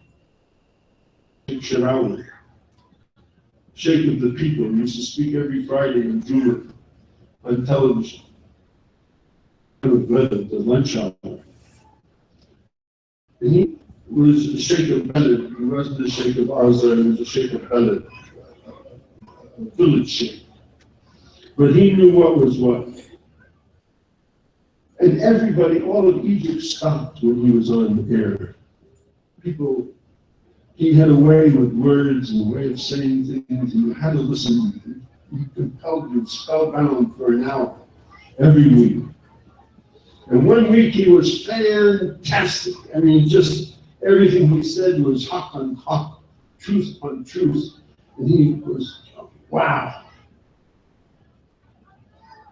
Cary, sheikh of the people. He used to speak every Friday in Juma on television. The lunch hour. And he was the sheikh of Beled. He wasn't the sheikh of Azar, he was the sheikh of Beled. Village sheikh. But he knew what was what. And everybody, all of Egypt stopped when he was on the air. People, he had a way with words and a way of saying things, and you had to listen. He compelled you, spellbound for an hour every week. And one week he was fantastic. I mean, just everything he said was haq on haq, truth on truth. And he was, wow.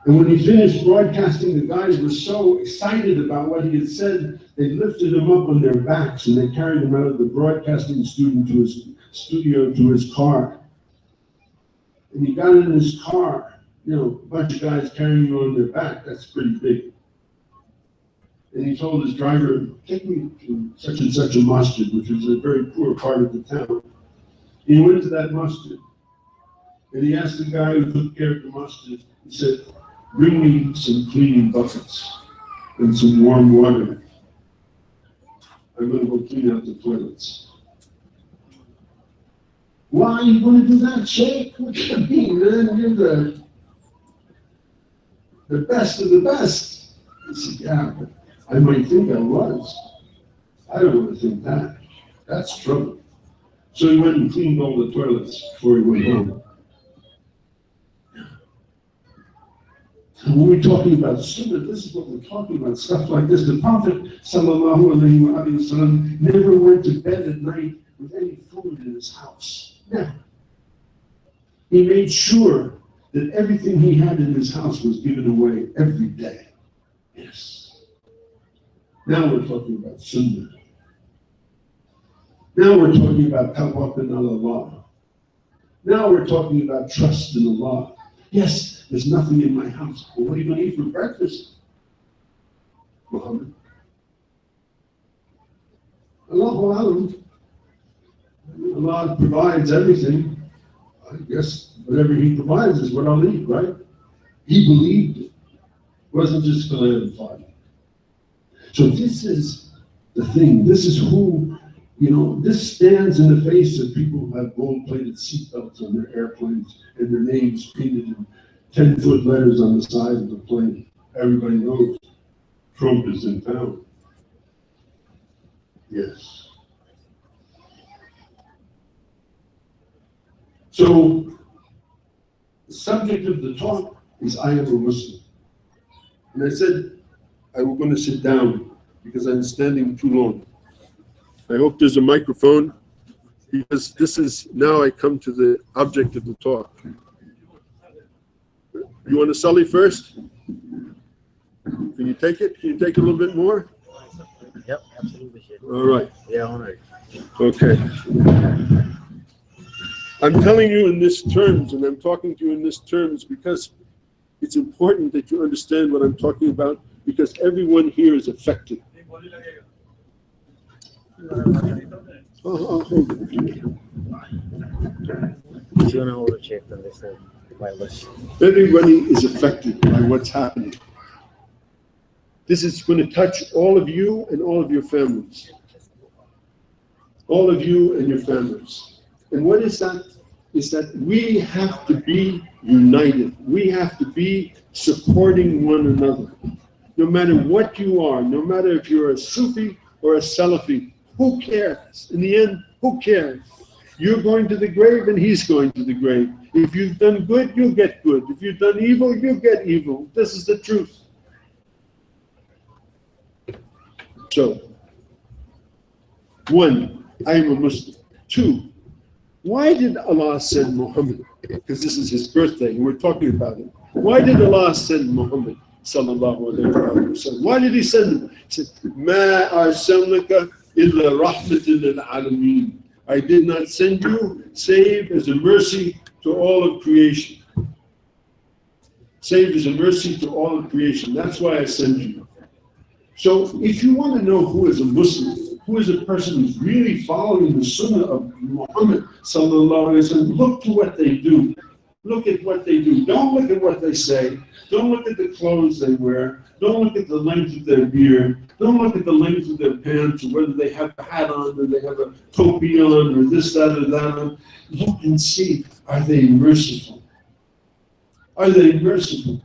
And when he finished broadcasting, the guys were so excited about what he had said, they lifted him up on their backs and they carried him out of the broadcasting studio to his car. And he got in his car, you know, a bunch of guys carrying you on their back, that's pretty big. And he told his driver, take me to such and such a masjid, which was a very poor part of the town. He went to that masjid, and he asked the guy who took care of the masjid, he said, bring me some cleaning buckets and some warm water. I'm going to go clean out the toilets. Why are you going to do that, Sheikh? What do you mean, man? You're the best of the best. He said, yeah, but I might think I was. I don't want to think that. That's trouble. So he went and cleaned all the toilets before he went home. And when we're talking about sunnah, this is what we're talking about, stuff like this. The Prophet ﷺ never went to bed at night with any food in his house. Never. He made sure that everything he had in his house was given away every day. Yes. Now we're talking about sunnah. Now we're talking about tawakkul ala Allah. Now we're talking about trust in Allah. Yes, there's nothing in my house. Well, what are you going to eat for breakfast, Muhammad? Allah provides everything. I guess whatever he provides is what I'll eat, right? He believed it. It wasn't just philanthropy. So this is the thing. This is who, you know, this stands in the face of people who have gold-plated seatbelts on their airplanes and their names painted in 10-foot letters on the side of the plane. Everybody knows Trump is in town. Yes. So the subject of the talk is I am a Muslim. And I said I was going to sit down because I'm standing too long. I hope there's a microphone because this is, now I come to the object of the talk. You want to sully first? Can you take it? Can you take a little bit more? Yep, absolutely. All right. Yeah, all right. Okay. I'm telling you in this terms, and I'm talking to you in this terms because it's important that you understand what I'm talking about, because everyone here is affected. Hold it, Chief, and this wireless. Everybody is affected by what's happening. This is going to touch all of you and all of your families. All of you and your families. And what is that? Is that we have to be united. We have to be supporting one another. No matter what you are, no matter if you're a Sufi or a Salafi, who cares? In the end, who cares? You're going to the grave and he's going to the grave. If you've done good, you'll get good. If you've done evil, you'll get evil. This is the truth. So, 1, I am a Muslim. 2, why did Allah send Muhammad? Because this is his birthday and we're talking about it. Why did Allah send Muhammad? Sallallahu alayhi wa sallam. Why did he send him? He said, Ma arsalnaka illa rahmatan lil alameen. I did not send you save as a mercy to all of creation. Save as a mercy to all of creation. That's why I sent you. So if you want to know who is a Muslim, who is a person who's really following the Sunnah of Muhammad sallallahu alaihi wasallam, look to what they do. Look at what they do. Don't look at what they say. Don't look at the clothes they wear. Don't look at the length of their beard. Don't look at the length of their pants, or whether they have a hat on, or they have a topi on, or this, that, or that on. Look and see, are they merciful? Are they merciful?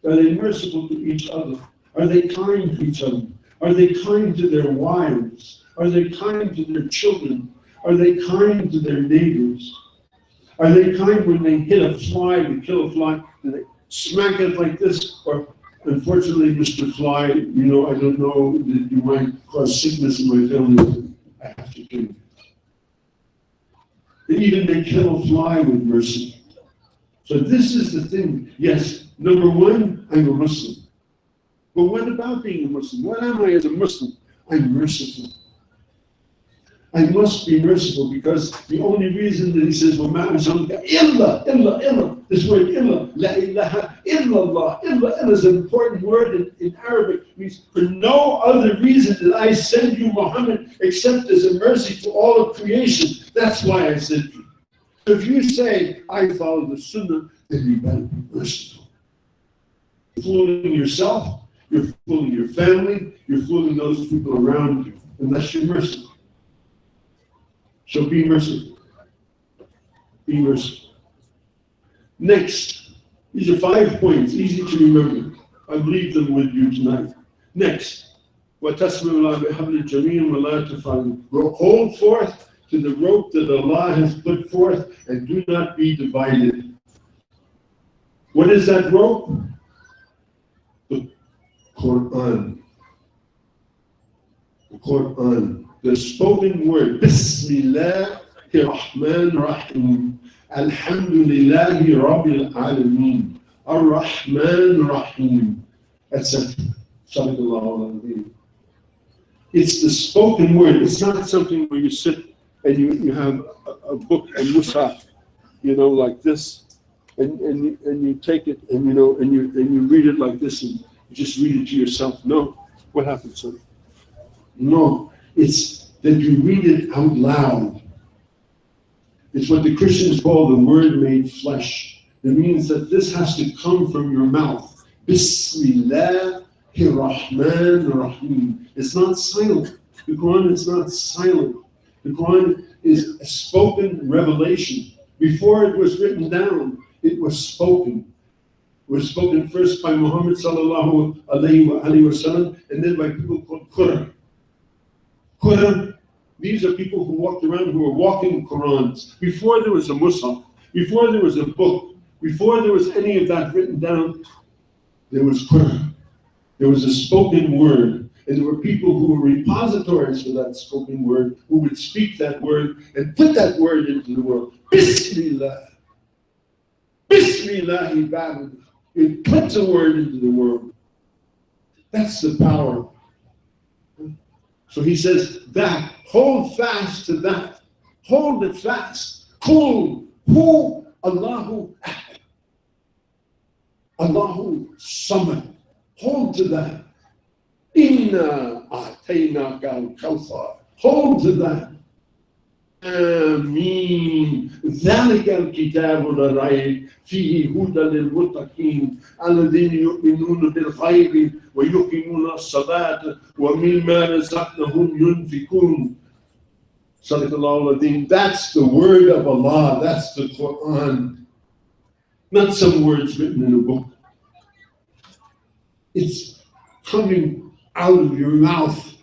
Are they merciful to each other? Are they kind to each other? Are they kind to their wives? Are they kind to their children? Are they kind to their neighbors? Are they kind when they hit a fly, they kill a fly, do they smack it like this? Or, unfortunately, Mr. Fly, I don't know that you might cause sickness in my family. I have to kill you. And even they kill a fly with mercy. So this is the thing. Yes, number 1, I'm a Muslim. But what about being a Muslim? What am I as a Muslim? I'm merciful. I must be merciful, because the only reason that he says, illa, this word illa, la ilaha illallah, illa is an important word in Arabic. It means for no other reason did I send you Muhammad except as a mercy to all of creation. That's why I sent you. So if you say, I follow the Sunnah, then you better be merciful. You're fooling yourself, you're fooling your family, you're fooling those people around you, unless you're merciful. So be merciful. Be merciful. Next, these are 5 points, easy to remember. I'll leave them with you tonight. Next, وَتَسْمِعُ بِحَبْلِ الْجَمِيعِ وَلَا تَفَرَّقُوا. Hold forth to the rope that Allah has put forth, and do not be divided. What is that rope? The Quran. The Quran. The spoken word, Bismillah ar-Rahman ar-Rahim, Alhamdulillahi Rabbil Alameen, Ar-Rahman ar-Rahim, etc. It's the spoken word. It's not something where you sit and you have a book, a mushaf, like this, and you take it and you read it like this and you just read it to yourself. No, what happens, son? No. It's that you read it out loud. It's what the Christians call the word made flesh. It means that this has to come from your mouth. Bismillah ar-Rahman ar-Rahim. It's not silent. The Quran is not silent. The Quran is a spoken revelation. Before it was written down, it was spoken. It was spoken first by Muhammad sallallahu alayhi wa sallam, and then by people called Qur'an. Quran, these are people who walked around who were walking Qurans. Before there was a Mus'haf, before there was a book, before there was any of that written down, there was Quran. There was a spoken word. And there were people who were repositories for that spoken word, who would speak that word and put that word into the world. Bismillah. Bismillah, it puts a word into the world. That's the power. So he says that, hold fast to that. Hold it fast. Qul hu Allahu ahad. Allahu samad. Hold to that. Inna a'tainaka al-kawthar. Hold to that. Ameen. ذلك الكتاب لا ريب فيه هدى للمتقين الذين يؤمنون بالغيب ويقيمون الصلاة ومما رزقناهم ينفقون. Sadaqallahu al-Azim. That's the word of Allah. That's the Quran. Not some words written in a book. It's coming out of your mouth.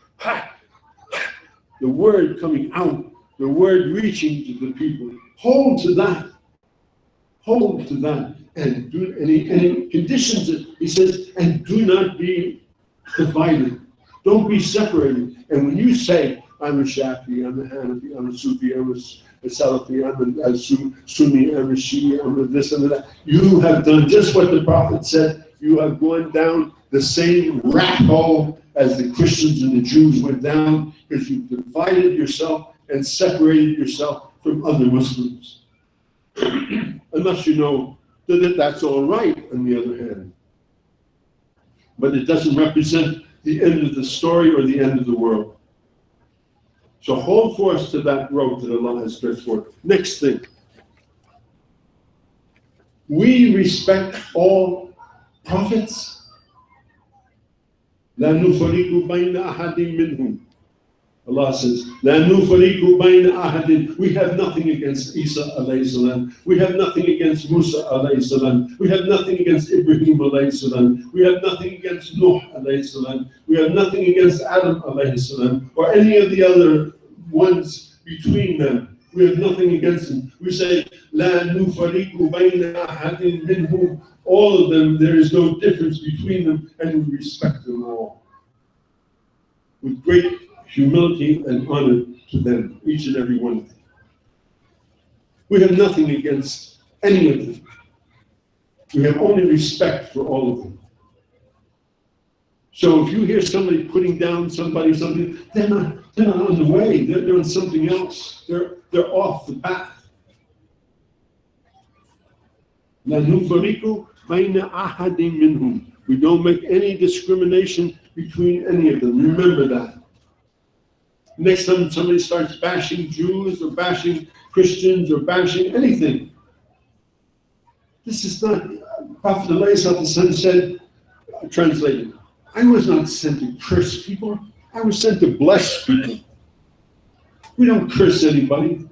The word coming out. The word reaching to the people. Hold to that. Hold to that. And he conditions it. He says, and do not be divided. Don't be separated. And when you say, I'm a Shafi, I'm a Hanafi, I'm a Sufi, I'm a Salafi, I'm a Sunni, I'm a Shia, I'm a this and that, you have done just what the Prophet said. You have gone down the same rat hole as the Christians and the Jews went down, because you've divided yourself and separated yourself from other Muslims. Unless you know that that's all right, on the other hand. But it doesn't represent the end of the story or the end of the world. So hold fast to that road that Allah has stretched forth. Next thing. We respect all prophets. لا نفرق بين أحد منهم. Allah says, لا نفرق بين أحد. We have nothing against Isa alayhi salam. We have nothing against Musa alayhi salam. We have nothing against Ibrahim alayhi salam. We have nothing against Nuh alayhi salam. We have nothing against Adam alayhi salam, or any of the other ones between them. We have nothing against them. We say, لا نفرق بين أحد منهم. All of them, there is no difference between them, and we respect them all. With great humility and honor to them, each and every one of them. We have nothing against any of them. We have only respect for all of them. So if you hear somebody putting down somebody, something, they're not on the way. They're doing something else. They're off the path. لا نفرق بين أحد منهم. We don't make any discrimination between any of them. Remember that. Next time somebody starts bashing Jews or bashing Christians or bashing anything, this is not. Prophet ﷺ said, translated, I was not sent to curse people. I was sent to bless people. We don't curse anybody.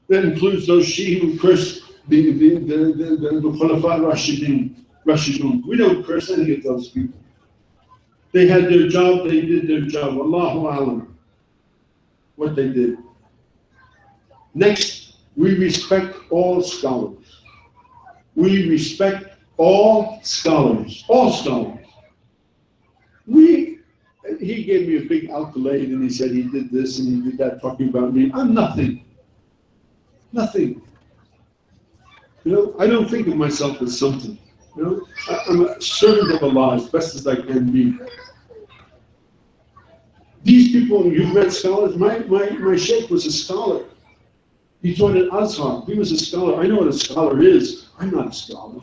That includes those Shia who curse the Khulafa Rashidun. We don't curse any of those people. They had their job, they did their job. Allahu Alam, what they did. Next, we respect all scholars. We respect all scholars. All scholars. He gave me a big accolade and he said he did this and he did that, talking about me. I'm nothing. Nothing. You know, I don't think of myself as something. You know, I'm a servant of Allah as best as I can be. These people, you've met scholars. My sheikh was a scholar. He taught at Azhar. He was a scholar. I know what a scholar is. I'm not a scholar.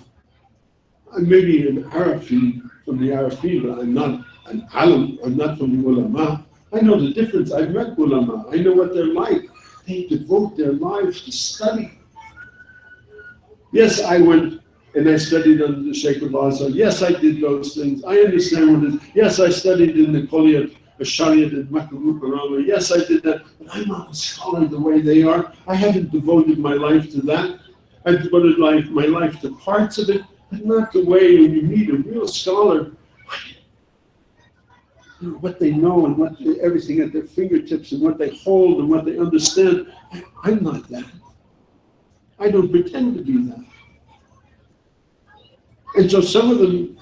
I'm maybe an Arafi from the Arafi, but I'm not an alim. I'm not from the ulama. I know the difference. I've met ulama. I know what they're like. They devote their lives to study. Yes, I went and I studied under the Sheikh of Azhar. Yes, I did those things. I understand what it is. Yes, I studied in the Kulliyat, the Shariat in Makkah Mukarramah. Yes, I did that. But I'm not a scholar the way they are. I haven't devoted my life to that. I've devoted my life to parts of it, but not the way when you meet a real scholar, what they know and what everything at their fingertips and what they hold and what they understand. I'm not that. I don't pretend to be that. And so some of them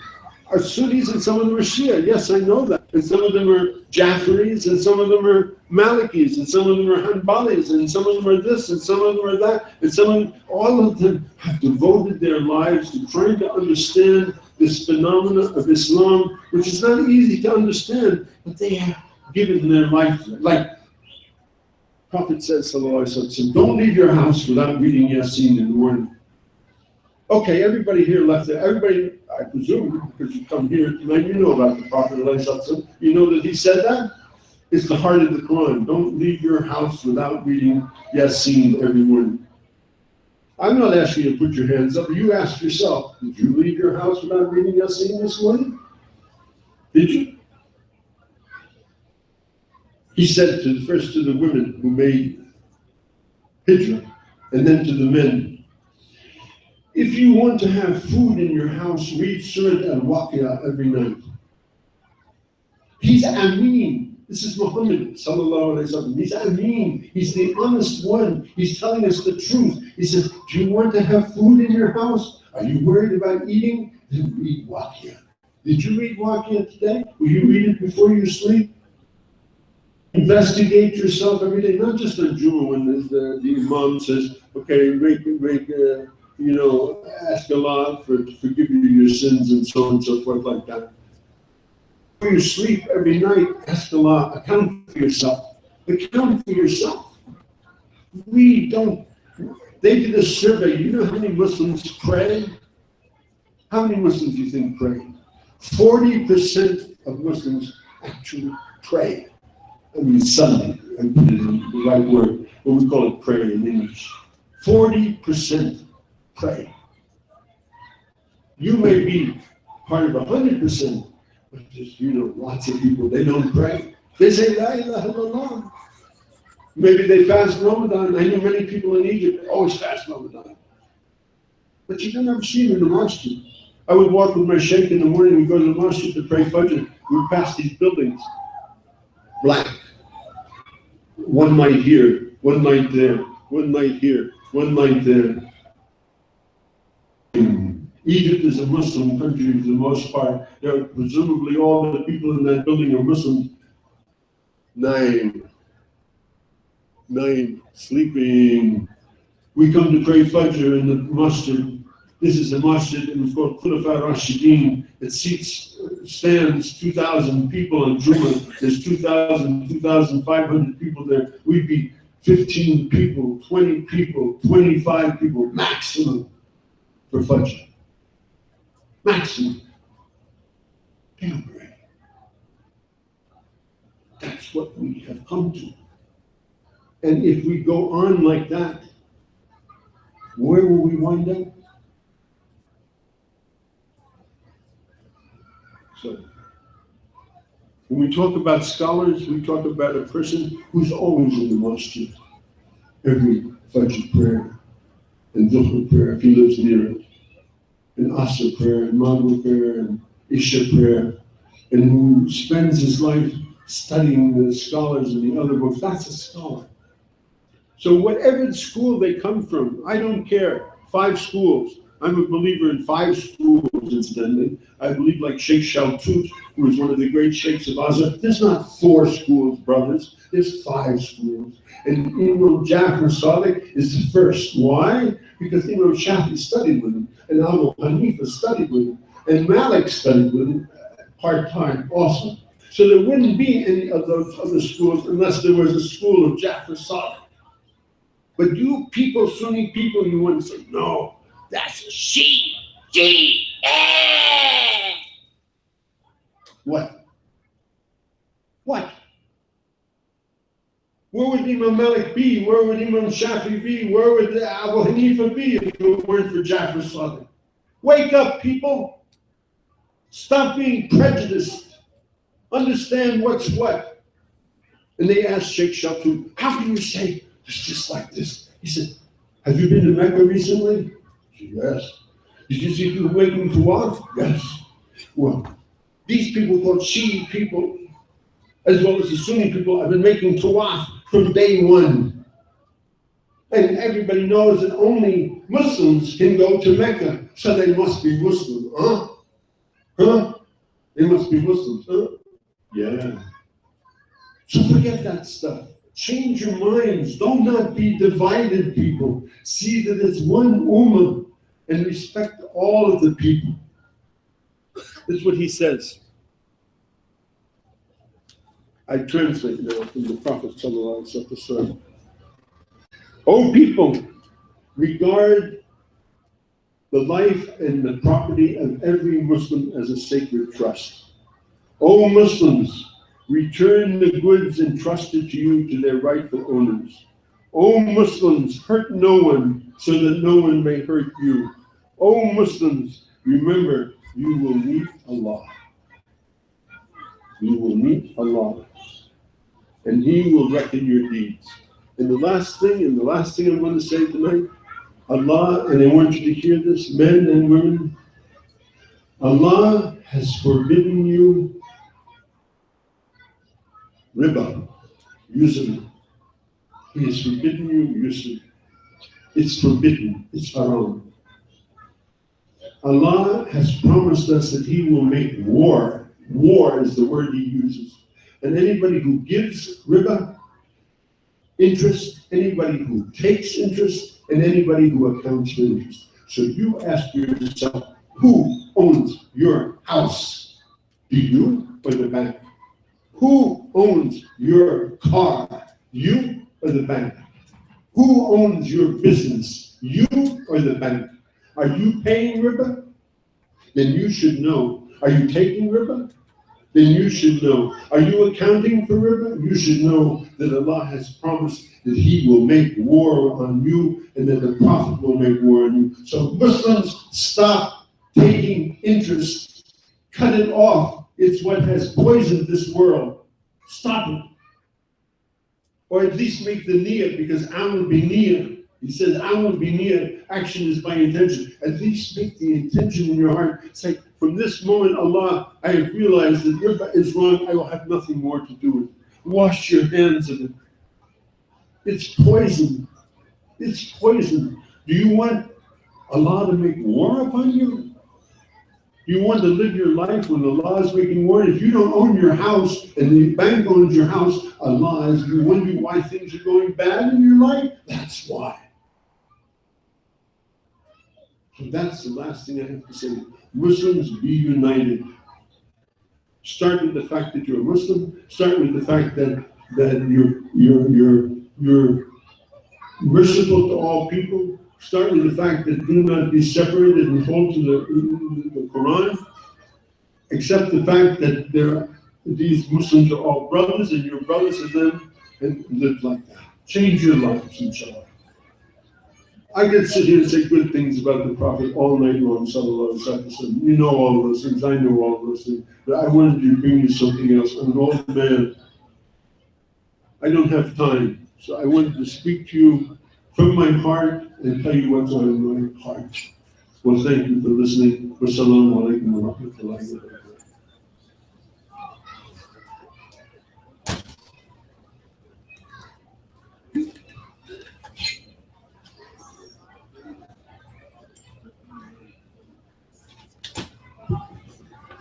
are Sunnis and some of them are Shia. Yes, I know that. And some of them are Jafaris and some of them are Malikis and some of them are Hanbalis and some of them are this and some of them are that. And all of them have devoted their lives to trying to understand this phenomena of Islam, which is not easy to understand, but they have given their life to it. Like Prophet says, sallallahu alaihi wasallam, don't leave your house without reading Yasin in the morning. Okay, everybody here left there. Everybody, I presume, because you come here tonight, you know about the Prophet sallallahu alaihi wasallam. You know that he said that? It's the heart of the Quran. Don't leave your house without reading Yasin every morning. I'm not asking you to put your hands up. You ask yourself, did you leave your house without reading Yasin this morning? Did you? He said to the women who made Hijrah. And then to the men. If you want to have food in your house, read Surah Al-Waqi'ah every night. He's Ameen. This is Muhammad sallallahu alayhi wa sallam. He's Ameen. He's the honest one. He's telling us the truth. He says, do you want to have food in your house? Are you worried about eating? Then read Waqi'ah. Did you read Waqi'ah today? Will you read it before you sleep? Investigate yourself every day, not just on Jummah when the Imam says, okay, ask Allah to forgive you your sins and so on and so forth like that. Before you sleep every night, ask Allah, account for yourself. Account for yourself. We don't. They did a survey. You know how many Muslims pray? How many Muslims do you think pray? 40% of Muslims actually pray. I mean, Sunday, I put it in the right word, but we call it prayer in English. 40% pray. You may be part of 100%, but there's, lots of people, they don't pray. They say, La ilaha illallah. Maybe they fast Ramadan. I know many people in Egypt, they always fast Ramadan. But you don't ever see them in the masjid. I would walk with my sheikh in the morning, we'd go to the masjid to pray Fajr. We'd pass these buildings. Black. One night here, one night there, one night here, one night there. Egypt is a Muslim country for the most part. Presumably all the people in that building are Muslims. Nine, sleeping. We come to pray Fajr in the masjid. This is a masjid, it was called Khulafa Rashidin. It stands 2,000 people on Jummah. There's 2,000, 2,500 people there. We'd be 15 people, 20 people, 25 people, maximum for Fajr. Maximum. Damn right. That's what we have come to. And if we go on like that, where will we wind up? So, when we talk about scholars, we talk about a person who's always in the masjid. Every Fajr prayer, and Dhuhr prayer, if he lives near it, and Asr prayer, and Maghrib prayer, and Isha prayer, and who spends his life studying the scholars and the other books, that's a scholar. So whatever school they come from, I don't care, 5 schools. I'm a believer in 5 schools, incidentally. I believe like Sheikh Shaltut, who was one of the great sheikhs of Azhar. There's not 4 schools, brothers. There's 5 schools. And Imam Jafar Sadiq is the first. Why? Because Imam Shafi studied with him, and Abu Hanifa studied with him, and Malik studied with him part-time also. So there wouldn't be any of those other schools unless there was a school of Jafar Sadiq. But you people, Sunni people, you want to say, no, that's a she. What? What? Where would Imam Malik be? Where would Imam Shafi be? Where would Abu Hanifa be if it weren't for Jafar Sadiq? Wake up, people. Stop being prejudiced. Understand what's what. And they asked Sheikh Shaltut, how can you say it's just like this? He said, have you been to Mecca recently? He said, yes. Did you see people making tawaf? Yes. Well, these people called Shi'i people, as well as the Sunni people, have been making tawaf from day one. And everybody knows that only Muslims can go to Mecca, so they must be Muslim. Huh? They must be Muslims, huh? Yeah. So forget that stuff. Change your minds. Don't not be divided, people. See that it's one ummah and respect all of the people. That's what he says. I translate now from the Prophet sallallahu alaihi wasallam. O people, regard the life and the property of every Muslim as a sacred trust. O Muslims, return the goods entrusted to you to their rightful owners. O Muslims, hurt no one so that no one may hurt you. O Muslims, remember, you will meet Allah. You will meet Allah, and He will reckon your deeds. And the last thing I'm going to say tonight, Allah, and I want you to hear this, men and women, Allah has forbidden you riba, usury. He has forbidden you usury. It's forbidden, it's haram. Allah has promised us that He will make war. War is the word He uses. And anybody who gives riba, interest, anybody who takes interest, and anybody who accounts for interest. So you ask yourself, who owns your house? Do you or the bank? Who owns your car? You or the bank? Who owns your business? You or the bank? Are you paying riba? Then you should know. Are you taking riba? Then you should know. Are you accounting for riba? You should know that Allah has promised that He will make war on you and that the Prophet will make war on you. So Muslims, stop taking interest. Cut it off. It's what has poisoned this world. Stop it. Or at least make the niyyah, because amal bi niyyah. He says amal bi niyyah, action is by intention. At least make the intention in your heart. Say, from this moment, Allah, I have realized that riba is wrong. I will have nothing more to do with it. Wash your hands of it. It's poison. It's poison. Do you want Allah to make war upon you? You want to live your life when Allah is making war? If you don't own your house and the bank owns your house, Allah is, you wonder why things are going bad in your life? That's why. So that's the last thing I have to say. Muslims, be united. Start with the fact that you're a Muslim. Start with the fact that you're merciful to all people. Start with the fact that do not be separated and hold to the Quran. Accept the fact that these Muslims are all brothers and you're brothers of them, and live like that. Change your lives, inshallah. I could sit here and say good things about the Prophet all night long, sallallahu alaihi wasallam. You know all those things, I know all those things, but I wanted to bring you something else. I'm an old man. I don't have time, so I wanted to speak to you from my heart and tell you what's on my heart. Well, thank you for listening. Wassalamu alaikum wa rahmatullahi wa barakatuh.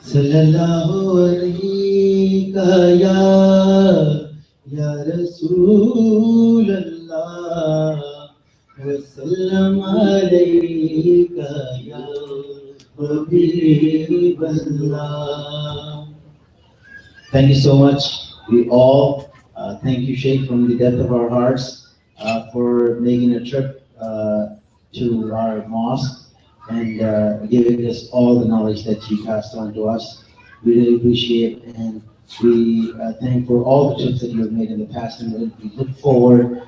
Sallallahu alayka ya Rasulallah, wa sallam alayka ya Habiballah. Thank you so much. We all thank you, Sheikh, from the depth of our hearts for making a trip to our mosque and giving us all the knowledge that you passed on to us. We really appreciate it, and we thank for all the trips that you have made in the past, and we look forward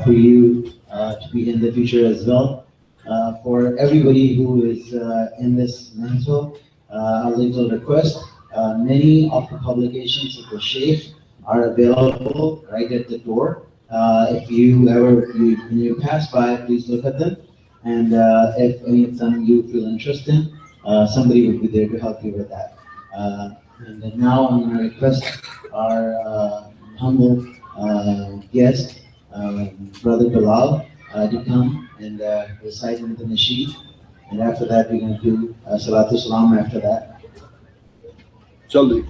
for you to be in the future as well. For everybody who is in this mental, a little request, many of the publications of the Sheikh are available right at the door. If you when you pass by, please look at them. And if any of them you feel interested in, somebody will be there to help you with that. And then now I'm going to request our humble guest, Brother Bilal, to come and recite in the nasheed. And after that, we're going to do Salatul Salam after that. Jaldi.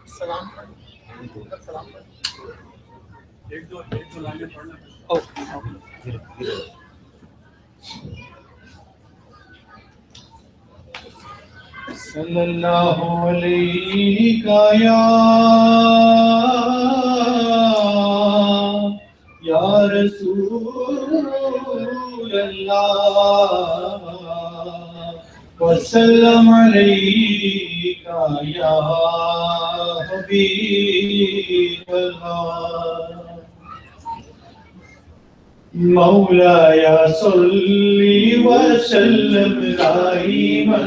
Salam. Oh, okay. Sallallahu alayka ya Rasulallah, wa sallam alayka ya Habiballah. مولاي صل وسلم دائما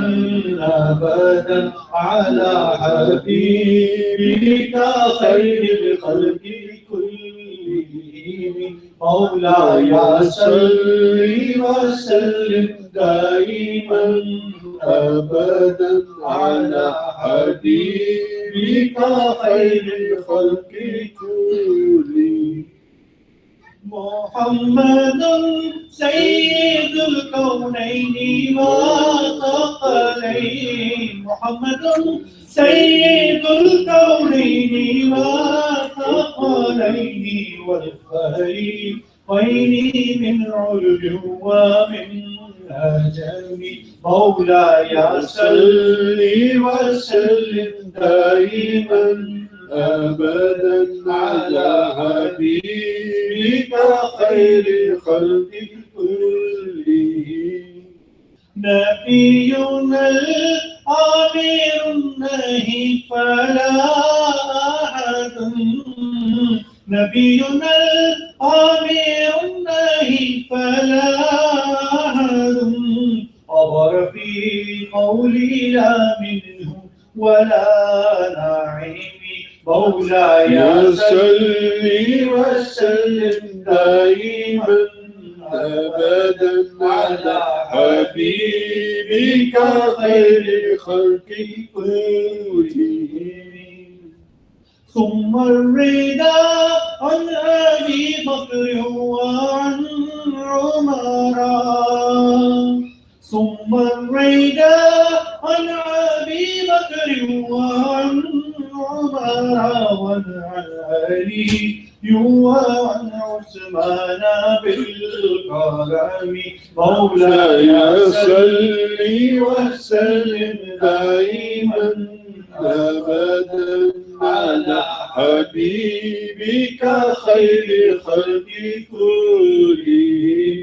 ابدا على حبيبك خير الخلق كلهم. مولاي صل وسلم دائما ابدا على حبيبك خير الخلق كلهم. محمد سيد الكونين والثقلين. محمد سيد الكونين والثقلين والفريقين من علو ومن أجل. مولاي صل وسلم دائما أبدا على حبيبك خير الخلق كلهم. نبينا الأمير النهي فلا أحد. نبينا الأمير النهي فلا أحد عبر في قولي لا منه ولا نعيم. مولاي صل وسلم دائما ابدا على حبيبك خير الخلق كلهم. ثم الرضا عن ابي بكر وعن عمر. ثم الرضا عن ابي بكر وعن عمر وعن علي وعن عثمان بالكرم. مولاي صل وسلم دائما ابدا على حبيبك خير الخلق كلهم.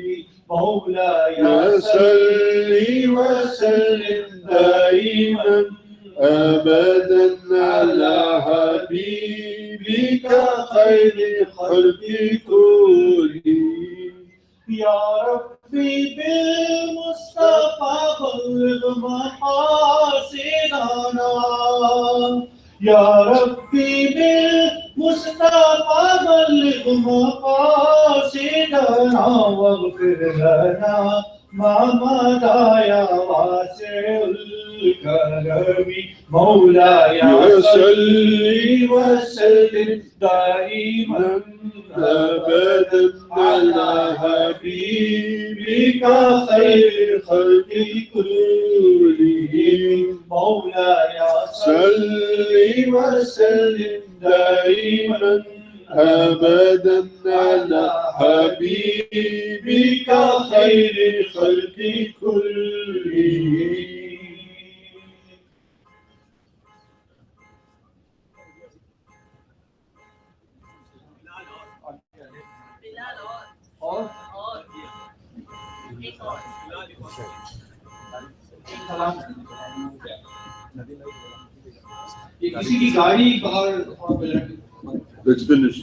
مولاي صل وسلم دائما أبدا على حبيبك خير الخلق كلهم. يا ربي بالمصطفى بلغ مقاصدنا. يا ربي بالمصطفى بلغ مقاصدنا واغفر لنا ما مضى يا واسع الكرم. مولاي صل وسلم دائما ابدا على حبيبك خير الخلق كلهم. مولاي صل وسلم دائما أبدا على حبيبك خير الخلق كلهم. किसी की गाड़ी बाहर Let's finish.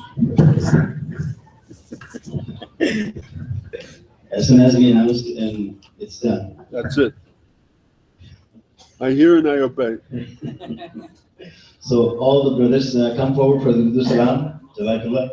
As soon as we announce and it's done. That's it. I hear and I obey. So all the brothers come forward for the Urdu Salam. Jazakallah.